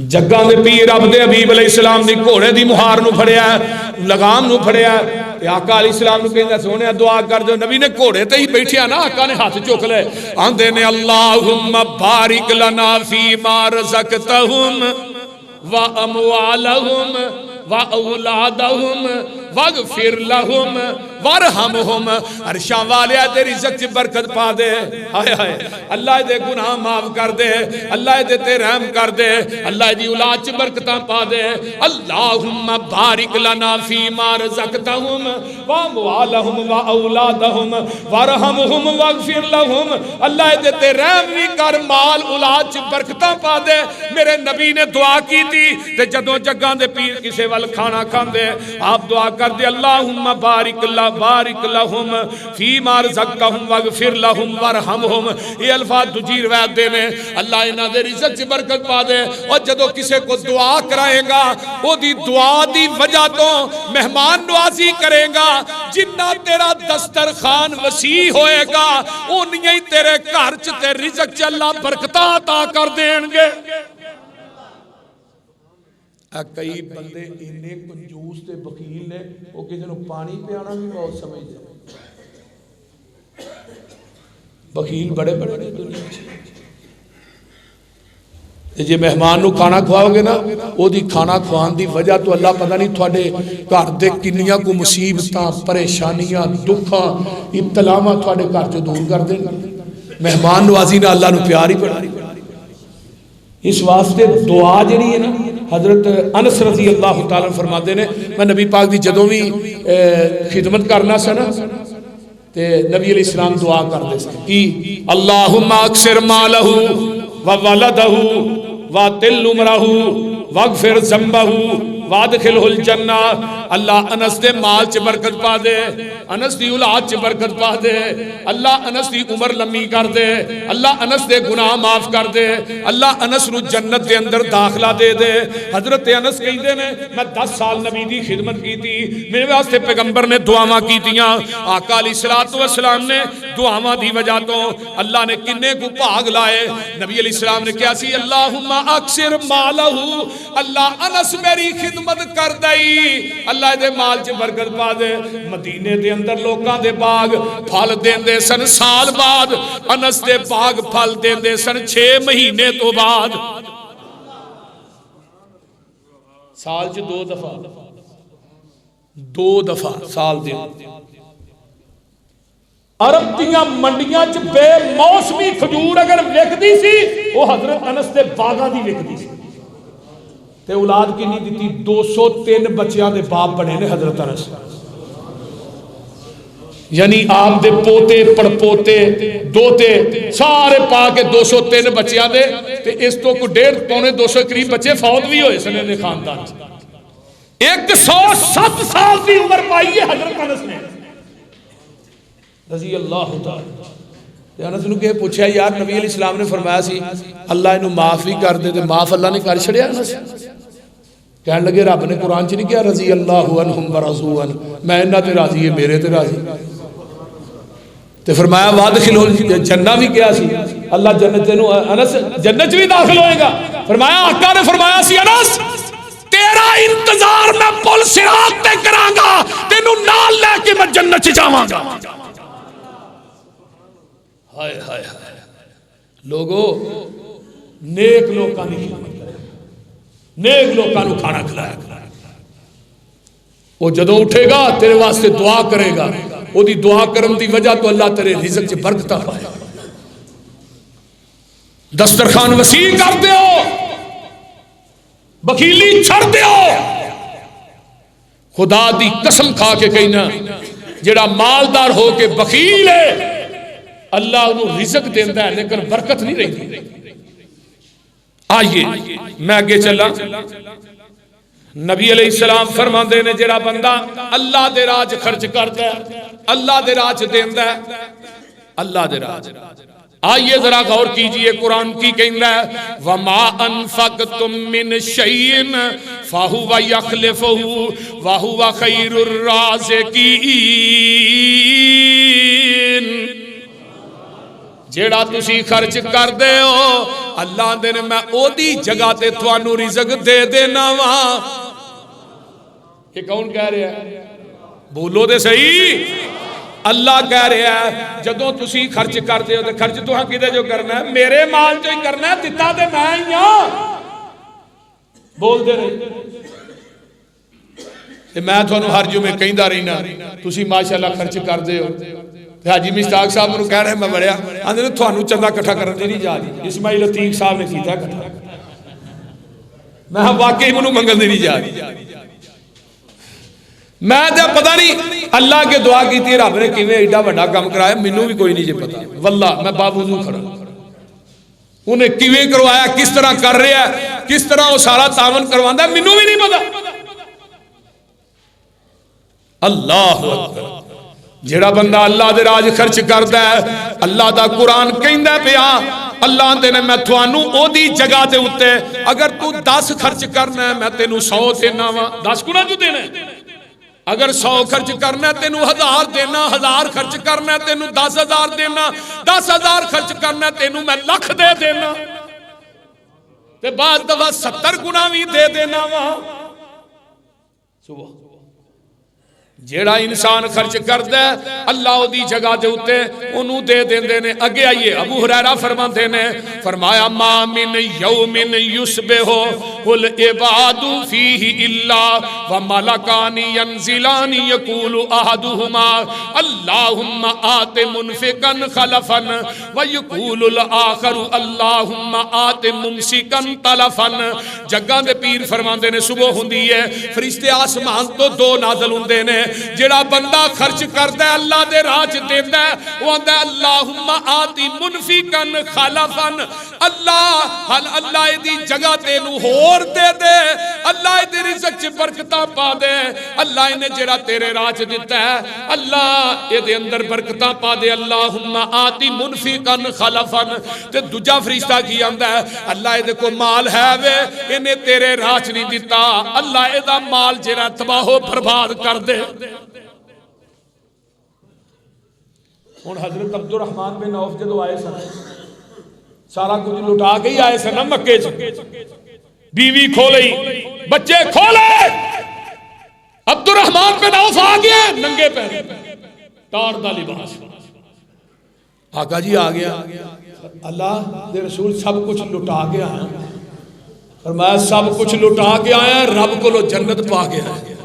[SPEAKER 3] جگاں دے پیر رب دے حبیب علیہ السلام دی گھوڑے دی مہار نو پھڑیا لگام نو پھڑیا تے آقا علیہ السلام نو کہندا سونے دعا کر دو نبی نے گھوڑے تے ہی بیٹھیا نا آقا نے ہاتھ چک لے آندے نے اللہم بارک لنا فی ما رزقتہم و اموالہم و اولادہم واغفر لہم وارحمہم عرشاں والے دے رزق چ برکت پا دے ہائے ہائے اللہ دے گناہ معاف کر دے اللہ دے تے رحم کر دے اللہ دی اولاد چ برکتاں پا دے اللہم بارک لنا فی ما رزقتہم و اموالہم و اولادہم وارحمہم واغفر لہم اللہ دے تے رحم بھی کر مال اولاد چ برکتاں پا دے میرے نبی نے دعا کی تھی تے جدوں جگاں دے پیر کسے ول کھانا کھاندے آپ دعا کر دے اللہم بارک لہم فی ما رزقتہم واغفر لہم وارحمہم یہ الفاظ دوجی روایت دے نے اللہ انہاں دے رزق چ برکت پا دے اور جدوں کسے کو دعا کرائے گا او دی دعا دی وجہ تو مہمان نوازی کرے گا جنہ تیرا دسترخوان وسیع ہوئے گا اونیاں ہی تیرے گھر چ تے رزق چ اللہ برکتاں عطا کر دین گے کئی بندے انہیں کنجوس تے بخیل نے وہ کسی نے پانی پیانا بھی بہت سمجھتے بخیل بڑے بڑے دنیا جی مہمان نو کھانا کھواؤ گے نا وہ دی کھانا کھوان دی وجہ تو اللہ پتہ نہیں تھوڑے گھر دے کنیاں کو مصیبتاں پریشانیاں دکھاں ابتلاواں تھوڑے گھر جو دور کر دیں مہمان نوازی نے اللہ نو پیار ہی پڑا اس واسطے دعا جڑی ہے نا حضرت انس رضی اللہ تعالیٰ فرماتے نے میں نبی پاک دی جدوں بھی خدمت کرنا سا نا تے نبی علیہ السلام دعا کر دے سا کہ اللہم اکثر مالہ و ولدہ و تل عمرہ واغفر ذنبہ وادخلہ الجنہ اللہ انس دے مال چ برکت پا دے انس دی اولاد چ برکت پا دے اللہ انس دی عمر لمبی کر دے اللہ انس دے گناہ معاف کر دے اللہ انس نو جنت دے اندر داخلہ دے دے حضرت انس کہندے نے میں 10 سال نبی دی خدمت کی تھی میرے واسطے پیغمبر نے دعاواں کیتیاں آقا علیہ الصلوۃ والسلام نے دعاواں دی وجہ تو اللہ نے کنے کو بھاگ لائے نبی علیہ السلام نے کیا سی اللہم اکثر مالہ اللہ انس میری خدمت کر دئی اللہ دے مال چ برکت پا دے مدینے دے اندر لوکاں دے باغ پھل دیندے سن سال بعد انس دے باغ پھل دیندے سن 6 مہینے تو بعد سال چ 2 دفعہ سال دے عرب دیاں منڈیاں چ بے موسمی کھجور اگر وکدی سی وہ حضرت انس دے باغاں دی وکدی سی تے اولاد کی نہیں دیتی 203 بچیاں دے باپ بنے نے حضرت انس یعنی آپ دے پوتے پڑپوتے دوتے سارے پا کے 203 بچیاں دے تے اس تو کو 1.5 پونے 200 قریب بچے فوت بھی ہوئے سنے دے خاندان 107 سال کی عمر پائی ہے حضرت انس نے رضی اللہ تعالی انس نو کہ پوچھا یار نبی علیہ السلام نے فرمایا سی اللہ انہوں معاف بھی کر دے تے معاف اللہ نے کر چھڑیا انس کہنے لگے رب نے قرآن چ نہیں کیا رضی اللہ عنہم ورضوا عنہ میں انہاں تے راضی ہے میرے تے راضی تے فرمایا وادخلہ جنہ بھی کیا سی اللہ جنت تینوں انس جنت بھی داخل ہوئے گا فرمایا آقا نے فرمایا سی انس تیرا انتظار میں پل صراط تے کراں گا تینوں نال لے کے میں جنت چ جاواں گا ہائے ہائے ہائے لوگو نیک لوکاں دی خدمت کرے نیک لوکاں نو کھانا کھلایا وہ جدوں اٹھے گا تیرے واسطے دعا کرے گا وہ دی دعا کرن دی وجہ تو اللہ تیرے رزق چ برکتاں پائے دسترخوان وسیع کر دیو بخیلی چھڑ دیو خدا دی قسم کھا کے کہنا جڑا مالدار ہو کے بخیل ہے اللہ انہوں رزق دیندہ ہے لیکن برکت نہیں رہی. آئیے میں آگے چلا. نبی علیہ السلام فرماندے نے جڑا بندہ اللہ دے راہ خرچ کرتا ہے اللہ دے راہ دیندا ہے اللہ دے راہ. آئیے ذرا غور کیجئے قرآن کی کہندا ہے وَمَا أَنفَقْتُم مِّن شَيْءٍ فَهُوَ يَخْلِفُهُ وَهُوَ خَيْرُ الرَّازِقِينَ. جیڑا تسی خرچ کر دے ہو اللہ دے نے میں او دی جگہ تے تھانوں رزق دے دینا وا. یہ کون کہہ رہا ہے؟ بولو دے صحیح. اللہ کہہ رہا ہے جدوں تسی خرچ کر دے ہو تے خرچ تو ہاں کدے جو کرنا ہے میرے مال جو ہی کرنا ہے دتا تے میں ہی ہاں. بول دے رہے میں تھانوں ہر جمعے کہندا رہنا تسی ماشاءاللہ خرچ کر دے ہو. حاجی مشتاق صاحب مجھے کہہ رہے میں بڑھیا آندھے نے تھانوں چندہ کٹھا کرنے نہیں جا رہی. اسماعیل عتیق صاحب نے کیتا کٹھا میں واقعی منوں منگل نہیں جا رہی. میں تے پتہ نہیں اللہ کے دعا کیتی رب نے کیویں ایڈا بڑا کام کرایا مینوں بھی کوئی نہیں جے پتا. واللہ میں باوضو کھڑا انہیں کیویں کروایا کس طرح کر رہا ہے کس طرح وہ سارا تعاون کرواندا ہے مینوں بھی نہیں پتا. اللہ اکبر. جڑا بندہ اللہ دے راج خرچ کردا ہے اللہ دا قرآن کہندا پیا اللہ دے نے میں تھانوں او دی جگہ دے اوتے اگر تو 10 خرچ کرنا ہے میں تینوں 100 دینا وا. 10 گنا جو دینا ہے. اگر 100 خرچ کرنا ہے تینوں 1000 دینا. 1000 خرچ کرنا ہے تینوں 10,000 دینا. 10,000 خرچ کرنا ہے تینوں میں لکھ دے دینا تے بعد دفعہ 70 گنا بھی دے دینا وا. سبحان جیڑا انسان خرچ کردا ہے اللہ دی جگہ دے اوتے انہوں دے دیندے نے. اگے آئیے ابو ہریرہ فرماندے نے فرمایا ما من یوم یصبح العباد فیہ الا وملکان ینزلان یقول احدهما اللہم آت منفقا خلفا ویقول الاخر اللہم آت ممسکا تلفا. جگہ دے پیر فرماندے نے صبح ہوندی ہے فرشتے آسمان تو 2 نازل ہوندے نے. جڑا بندہ خرچ کردا ہے اللہ دے راہ وچ دیندا ہے وہ آندا ہے اللہم آتی منفقا خلفا. اللہ دی جگہ تینوں ہور دے دے اللہ دی رزق چ برکتاں پا دے. اللہ نے جڑا تیرے راہ وچ دتا ہے اللہ اے دے اندر برکتاں پا دے. اللہم آتی منفقا خلفا. تے دوجا فرشتہ کی آندا ہے اللہ دے کو مال ہے وے اینے تیرے راہ وچ نہیں دتا اللہ اے دا مال جڑا تباہ و برباد کر دے. ہن حضرت عبد الرحمن بن عوف جدو آئے سن سارا کچھ لٹا کے ہی آئے سن مکے چ. بیوی کھولئی بچے کھولے عبد الرحمن بن عوف آ گئے ننگے پیر ٹاڑ دا لباس. آقا جی آ گیا اللہ دے رسول سب کچھ لٹا کے آیا. فرمایا سب کچھ لٹا کے آیا رب کو جنت پا کے آیا.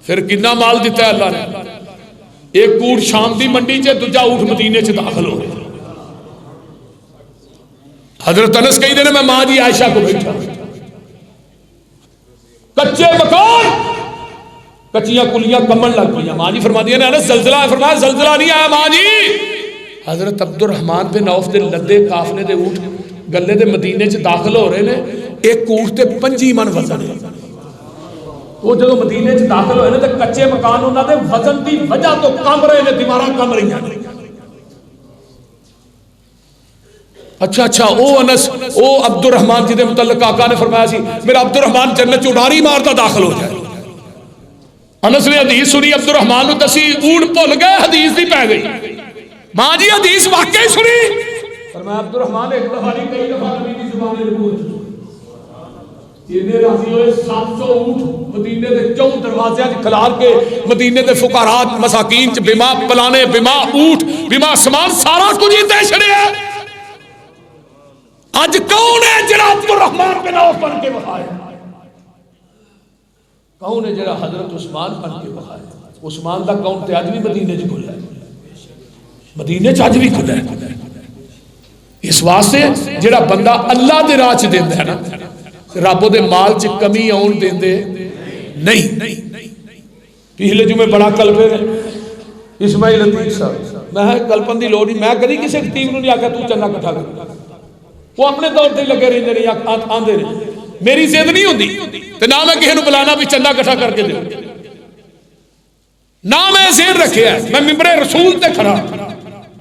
[SPEAKER 3] پھر کتنا مال دیتا ہے اللہ نے. ایک اونٹ شام دی منڈی چ دوجا اونٹ مدینے چ داخل ہو گیا. حضرت انس کہی دے نے میں ماں جی عائشہ کو بیٹھا کچے مکان کچیاں کلیاں کمن لگ گئی. ماں جی فرما دیا نے انس زلزلہ ہے. فرمایا زلزلہ نہیں آیا ماں جی. حضرت عبد الرحمن بن عوف دے لدے قافلے دے اونٹ گلے دے مدینے چ داخل ہو رہے نے. ایک اونٹ تے 5 من وزن ہے. وہ جدو مدینے چ داخل ہوئے تے کچے مکان انہاں دے وزن دی وجہ تو کم رہے نے دیواراں کم رہی ہیں. اچھا او انس او عبد الرحمن جی دے متعلق آقا نے فرمایا سی میرا عبد الرحمن جنت چ اڈاری مارتا داخل ہو جائے. انس نے حدیث سنی عبد الرحمن نو دسی اونٹ بھول گئے حدیث دی پے گئی. ماں جی حدیث واقعی سنی. فرمایا عبد الرحمن ایک دفعہ نہیں کئی دفعہ نبی دی زبان میں پوچھ یہ راضی ہوئے 700 اونٹ مدینے دے 4 دروازے کھلار کے مدینے دے فقراء مساکین چ بما پلانے بما اونٹ بما سامان سارا کچھ دے چھڑیا. اج کون ہے جڑا عبد الرحمن بن عوف بن کے بخایا؟ کون ہے جڑا حضرت عثمان بن کے بخایا؟ عثمان دا کون تے اج بھی مدینے چ کھلا ہے. مدینے چ اج بھی کھلا ہے. اس واسطے جڑا بندہ اللہ دے راہ چ دیندا ہے نا رب دے مال چ کمی آن دیندے نہیں. پچھلے جمعے بڑا کلبے نے اسماعیل عتیق صاحب میں کلپن دی لوڑ نہیں، میں کدی کسی خطیب نوں نہیں آکھیا تو چندہ کٹھا کر، وہ اپنے طور تے لگے رہندے نے آندے نے، میری ضد نہیں ہوندی تے نہ میں کسی نوں بلانا بھی چندہ کٹھا کر کے دے، نہ میں ذہن رکھیا ہے میں ممبر رسول تے کھڑا،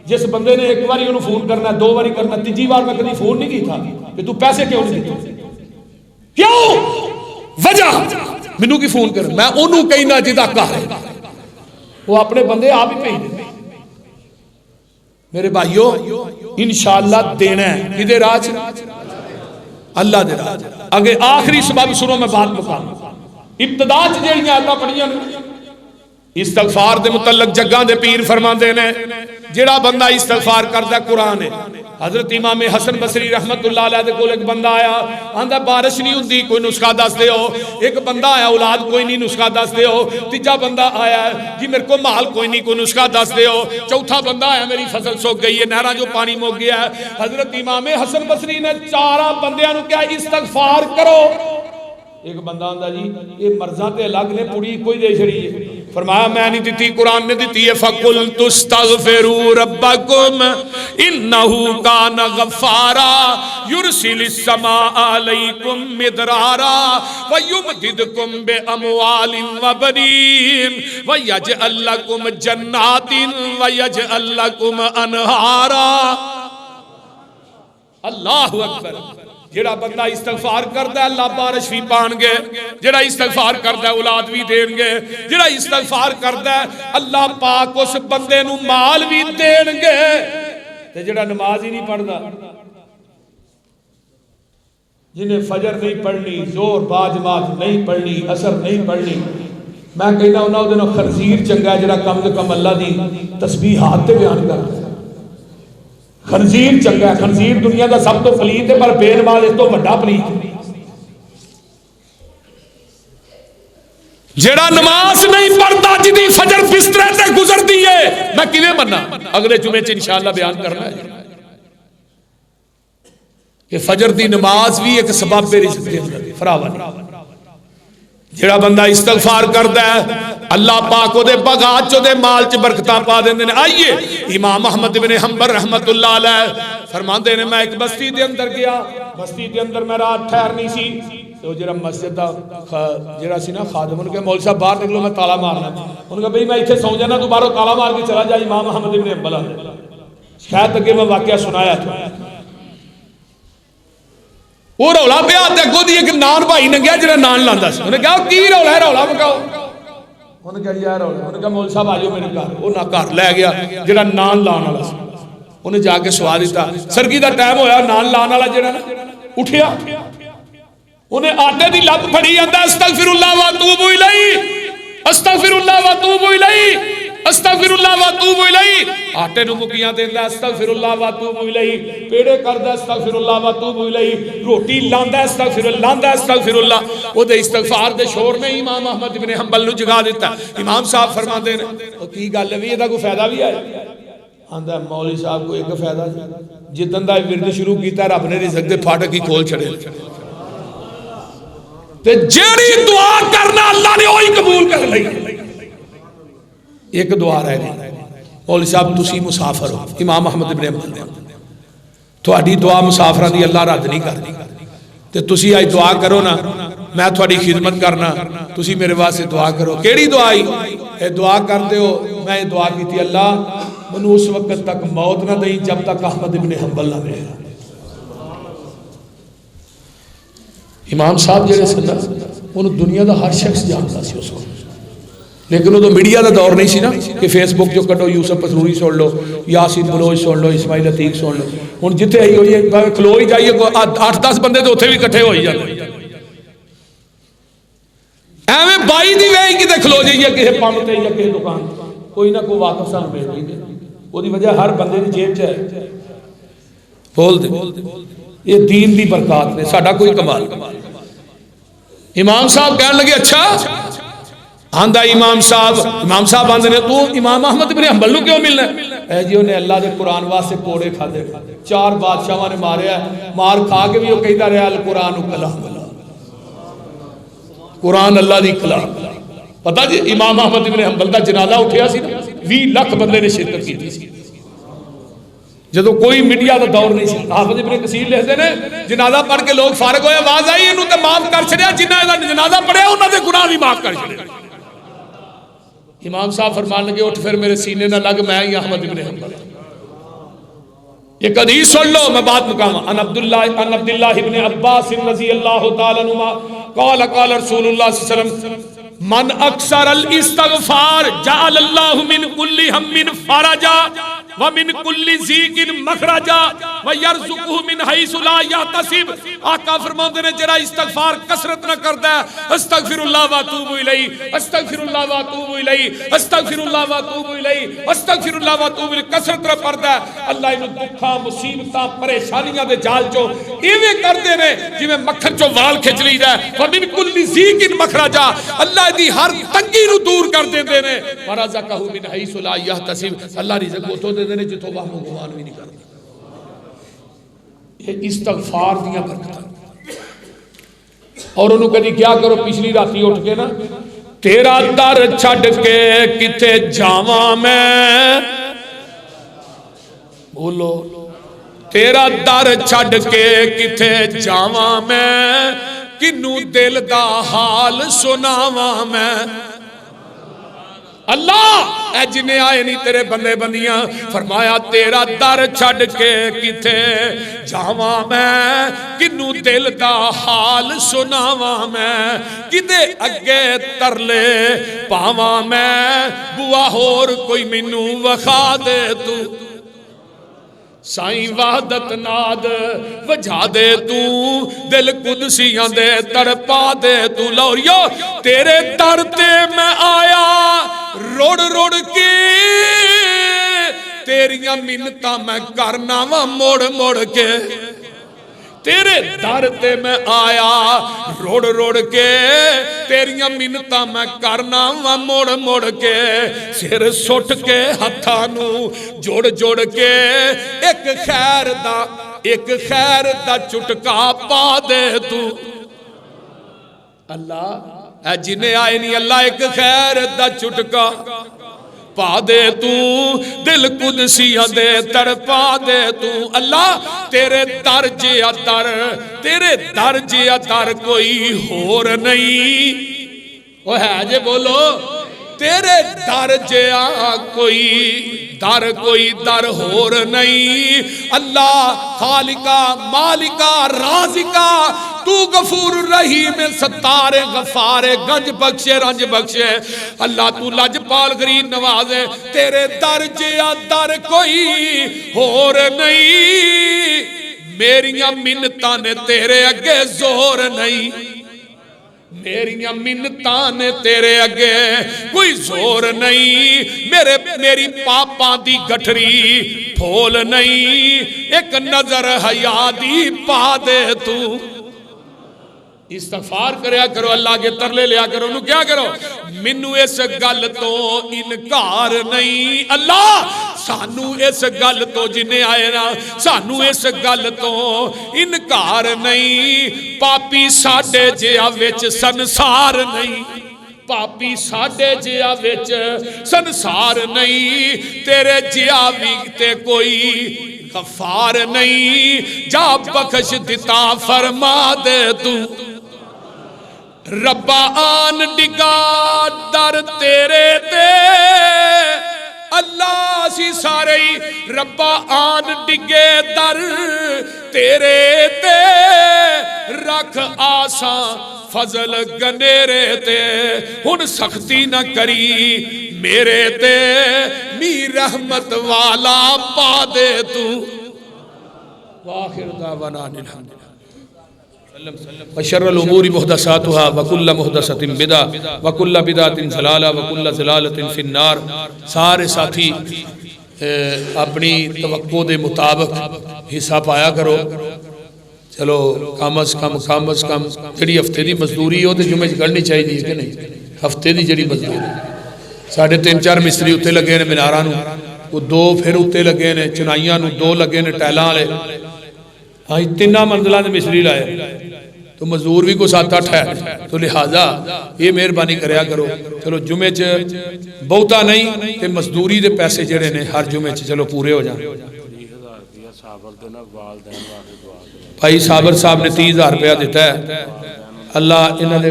[SPEAKER 3] جس بندے نے ایک باری انہوں فون کرنا ہے، دو باری کرنا، تیجی بار میں کدی فون نہیں کیتا کہ تو پیسے کیوں نہیں دیتے، کیوں وجہ مینوں کی فون کر، میں انہوں کہنا جدا گھر ہے وہ اپنے بندے آپ ہی بھیج دے۔ میرے بھائیو انشاءاللہ دینا ہے کدے راج اللہ دے راج۔ اگے آخری سبب سنو میں بات مکان، ابتدا جہاں آیتاں پڑھیاں استغفار دے متعلق جگاں دے پیر فرماندے نے جڑا بندہ استغفار کردا قرآن ہے۔ حضرت امام حسن بصری رحمت اللہ علیہ دے کول ایک بندہ آیا، آندا بارش نہیں ہوندی کوئی نسخہ دس دیو، ایک بندہ آیا اولاد کوئی نہیں نسخہ دس دیو، تیجا بندہ آیا جی میرے کو مال کوئی نہیں کوئی نسخہ دس دیو، چوتھا بندہ آیا میری فصل سوک گئی ہے، نہراں جو پانی مک گیا ہے۔ حضرت امام حسن بصری نے چارہ بندیاں نو کیا استغفار کرو، ایک بندہ آندا جی یہ مرضاں تے الگ نے پوری کوئی دے چھڑی ہے، فرمایا میں نہیں دیتی قرآن نے دیتی ہے، فَقُلْتُ اسْتَغْفِرُوا رَبَّكُمْ إِنَّهُ كَانَ غَفَّارًا يُرْسِلِ السَّمَاءَ عَلَيْكُمْ مِدْرَارًا وَيُمْدِدْكُمْ بِأَمْوَالٍ وَبَنِينَ وَيَجْعَلْ لَكُمْ جَنَّاتٍ وَيَجْعَلْ لَكُمْ أَنْهَارًا۔ اللہ اکبر۔ جڑا بندہ استغفار کردا ہے اللہ بارش بھی پان گے، جڑا استغفار کردا ہے اولاد بھی دین گے، جڑا استغفار کردا ہے اللہ پاک اس بندے نو مال بھی دین گے۔ تے جڑا نماز ہی نہیں پڑھدا، جنہیں فجر نہیں پڑھنی، زور با جماعت نہیں پڑھنی، عصر نہیں پڑھنی، میں کہنا انہاں دے نال خنزیر چنگا ہے جڑا کم سے کم اللہ دی تسبیحات تے بیان کردا ہے۔ خنزیر چنگا ہے، خنزیر دنیا کا سب تو پلیت ہے پر بے نماز اس تو بڑا پلیت ہے۔ جیڑا نماز نہیں پڑھتا جدی فجر بسترے تے گزر دیئے میں کیویں مننا، اگلے جمعے چ انشاءاللہ بیان کرنا ہے کہ فجر دی نماز بھی ایک سبب ہے رزق دے اندر فراوانی۔ جڑا بندہ استغفار کردا ہے اللہ پاک او دے بغات چو دے مال چ برکتاں پا دیندے نے۔ آئیے امام احمد بن حنبل رحمت اللہ علیہ فرماندے نے میں ایک بستی دے اندر گیا، بستی دے اندر میں رات ٹھہرنی سی، تو جڑا مسجد دا جڑا سی نا خادم انہوں کہ مول صاحب باہر نکلو میں تالا مارنا، انہوں کہ بھئی میں ایتھے سو جانا تو باہروں تالا مار کے چلا جا۔ امام احمد بن حنبل شاید تک میں واقعہ سنایا تھا، وہ رولا پہ آتے اگوں دی ایک نان بھائی ننگیا جڑا نان لاندا سی، انہوں نے کہا کی رولا ہے رولا مکاؤ، انہوں نے کہا یہ رولا، انہوں نے کہا مول صاحب آجو میرے گھر، وہ نہ گھر لے گیا جڑا نان لان والا سی، انہیں جا کے سوا دیتا، سرگی دا ٹائم ہویا نان لان والا جڑا نا اٹھیا، انہیں آٹے دی لب پھڑی آندا استغفر اللہ واتوب الیہ استغفر اللہ واتوب الیہ استغفر اللہ واتوب الیہ، آٹے نو مکیاں دیندا استغفر اللہ واتوب الیہ، پیڑے کردا استغفر اللہ واتوب الیہ، روٹی لاندا استغفر اللہ۔ او دے استغفار دے شور نے امام احمد بن حنبل نو جگا دیتا۔ امام صاحب فرماندے نے او کی گل ہے وی دا کوئی فائدہ بھی ہے؟ آندا مولوی صاحب کو ایک فائدہ جدن دا ورد شروع کیتا رب نے رزق دے پھاٹک ہی کھول چھڑے، تے جیڑی دعا کرنا اللہ نے وہی قبول کر لئی۔ ایک دعا رہ گئی، مولوی صاحب تسی مسافر ہو، امام احمد بن حنبل نے تہاڈی دعا مسافراں دی اللہ رد نہیں کرਦੀ، تے تسی آج دعا کرو نا میں تہاڈی خدمت کرنا، تسی میرے واسطے دعا کرو۔ کیڑی دعا آئی؟ اے دعا کرتے ہو میں یہ دعا کیتی اللہ منو اس وقت تک موت نہ دئی جب تک احمد بن حنبل نہ دے۔ امام صاحب جڑے سن انہوں دنیا دا ہر شخص جانتا سی اس کو، لیکن وہ تو میڈیا دا دور نہیں سی نا کہ فیس بک جو کٹو یوسف پسروری سن لو، یاسین بلوچ سن لو، اسماعیل عتیق سن لو، ہن جتھے آئی ہوئی ہے کھلو ہی جائیے 8-10 بندے تو اتھے بھی کٹھے ہوئی جاتے، ایویں بائی دی وے کتے کھلو جائیے کسی پمپ تے یا کسی دکان کوئی نہ کوئی واقف سان مل گئی، وہ دی وجہ ہر بندے دی جیب چ ہے۔ بول دے یہ دین دی برکات نے، ساڈا کوئی کمال۔ امام صاحب کہنے لگے اچھا آندہ امام صاحب آندے نے تو امام احمد بن حنبل نو کیوں ملنا ہے؟ اے جی انہیں اللہ دے قرآن واسطے کوڑے کھا دے، 4 بادشاہاں نے ماریا ہے، مار کھا کے بھی وہ کہتا رہا القرآن کلام اللہ، قرآن اللہ دی کلام۔ پتہ جی امام احمد بن حنبل دا جنازہ اٹھیا سی نا 20 لاکھ بندے نے شرکت کی تھی، جدو کوئی میڈیا کا دور نہیں سی حافظ ابن کثیر لکھتے ہیں جنازہ پڑھ کے لوگ فارغ ہوئے آواز آئی انہوں تے معاف کر چھڑیا جنہاں دا جنازہ پڑھیا انہاں دے گناہ بھی معاف کر چھڑیا امام صاحب فرمان لگے اٹھ پھر میرے سینے نہ لگ میں ہی احمد ابن حنبل یہ حدیث سن لو میں بات مکاما ان عبداللہ ابن عباس رضی اللہ تعالی عنہما قال قال رسول اللہ صلی اللہ علیہ وسلم من اکثر الاستغفار جعل اللہ من کل ہم فرجا ومن کل ضیق مخرجا ویرزقہ من حیث لا یحتسب آقا فرماتے ہیں جڑا استغفار کثرت نہ کرتا ہے استغفر اللہ واتوب الیہ استغفر اللہ واتوب الیہ استغفر اللہ واتوب الیہ استغفر اللہ واتوب الیہ کثرت نہ پڑھتا ہے اللہ انہوں دکھاں مصیبتاں پریشانیاں دے جال چو ایویں کردے نے جویں مکھن چو وال کھچ لئیدا ہے ومن کل ضیق مخرجا اللہ دی ہر تنگی نو دور کر دیندے نے ورزقہ من حیث لا یحتسب اللہ رزق کو تو دے دینے جتوں واہ گمان بھی نہیں کرتا یہ استغفار دیا برکتاں اور انہوں کہتی کیا کرو پچھلی راتی اٹھ کے نا تیرا در چھڑ کے کتے جاواں میں بولو تیرا در چھڑ کے کتے جاواں میں کنوں دل دا حال سناواں میں اللہ اے جنہیں آئے نہیں تیرے بندے بندیاں فرمایا تیرا در چھڑ کے کتے جاواں میں کنوں دل دا حال سناواں میں کدے اگے ترلے پاواں میں بوا ہور کوئی مینوں وکھا دے تو سائیں وحدت ناد وجھا دے تو دل قدسیاں دے تڑپا دے تو لوریو تیرے در تے میں آیا روڑ روڑ کے تیریاں منتاں میں کرنا وا موڑ موڑ کے تیرے در تے میں آیا روڑ روڑ کے تیریاں منتاں میں کرنا وا موڑ موڑ کے سر سٹ کے ہتھانو جوڑ جوڑ کے ایک خیر دا چٹکا پا دے تو اللہ اے جنہیں آئے نہیں اللہ ایک خیر دا چٹکا پا دے تو دل قدسیاں دے تڑپا دے تو اللہ تیرے در جیا در کوئی ہور نہیں وہ ہے جے بولو تیرے در جیا کوئی در ہور نہیں اللہ خالقہ مالکہ رازقہ تو غفور رحیم ستار غفار گنج بخشے رنج بخشے اللہ تو لج پال غریب نوازے تیرے در جیا در کوئی ہور نہیں میریاں منتاں نے تیرے اگے زور نہیں میریاں منتاں نے تیرے اگے کوئی زور نہیں میری پاپاں دی گٹھری پھول نہیں ایک نظر حیا دی پا دے تو استغفار کریا کرو اللہ کے ترلے لیا کرو انہوں کیا کرو منو اس گل تو انکار نہیں اللہ سانو اس گل تو جنہیں آئے نا سانو اس گل تو انکار نہیں پاپی ساڑے جیا وچ سنسار نہیں پاپی ساڑے جیا وچ سنسار نہیں تیرے جیا ویگتے کوئی غفار نہیں جا بخش دیتا فرما دے تو ربا آن ڈگا در تیرے تے اللہ سی سارے ربا آن ڈگے در تیرے تے رکھ آساں فضل گنیرے تے ہن سختی نہ کری میرے تے می رحمت والا پا دے تو وآخر دعوانا الحمدللہ وشر الامور محدثاتها وكل محدثۃ بدعہ وكل بدعۃ ضلالہ وكل ضلالۃ فی النار سارے ساتھی اپنی توقع دے مطابق حصہ پایا کرو چلو کم از کم جڑی ہفتے دی مزدوری ہو تے جمعے کرنی چاہیے کہ نہیں ہفتے دی جڑی مزدوری ساڑھے 3-4 مستری اتے لگے نے میناراں نو وہ 2 پھر اتے لگے نے چنائیاں نو 2 لگے نے ٹائلاں والے ہاں 3 منزلاں دے مستری لائے تو مزدور بھی کو 7-8 ہے تو لہذا یہ مہربانی کریا کرو چلو جمعے چ بہتا نہیں تے مزدوری دے پیسے جڑے نے ہر جمعے چ چلو پورے ہو جائیں ਭਾਈ ਸਾਬਰ ਸਾਹਿਬ ਨੇ 30,000 ਰੁਪਇਆ ਦਿੱਤਾ ਹੈ। ਅੱਲਾ ਇਹਨਾਂ ਦੇ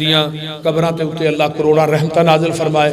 [SPEAKER 3] ਦੀਆਂ ਕਬਰਾਂ ਤੇ ਉੱਤੇ ਅੱਲਾ ਕਰੋੜਾਂ ਰਹਿਮਤਾਂ ਨਾਜ਼ਿਲ ਫਰਮਾਏ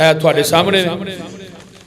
[SPEAKER 3] ਹੈ ਤੁਹਾਡੇ ਸਾਹਮਣੇ।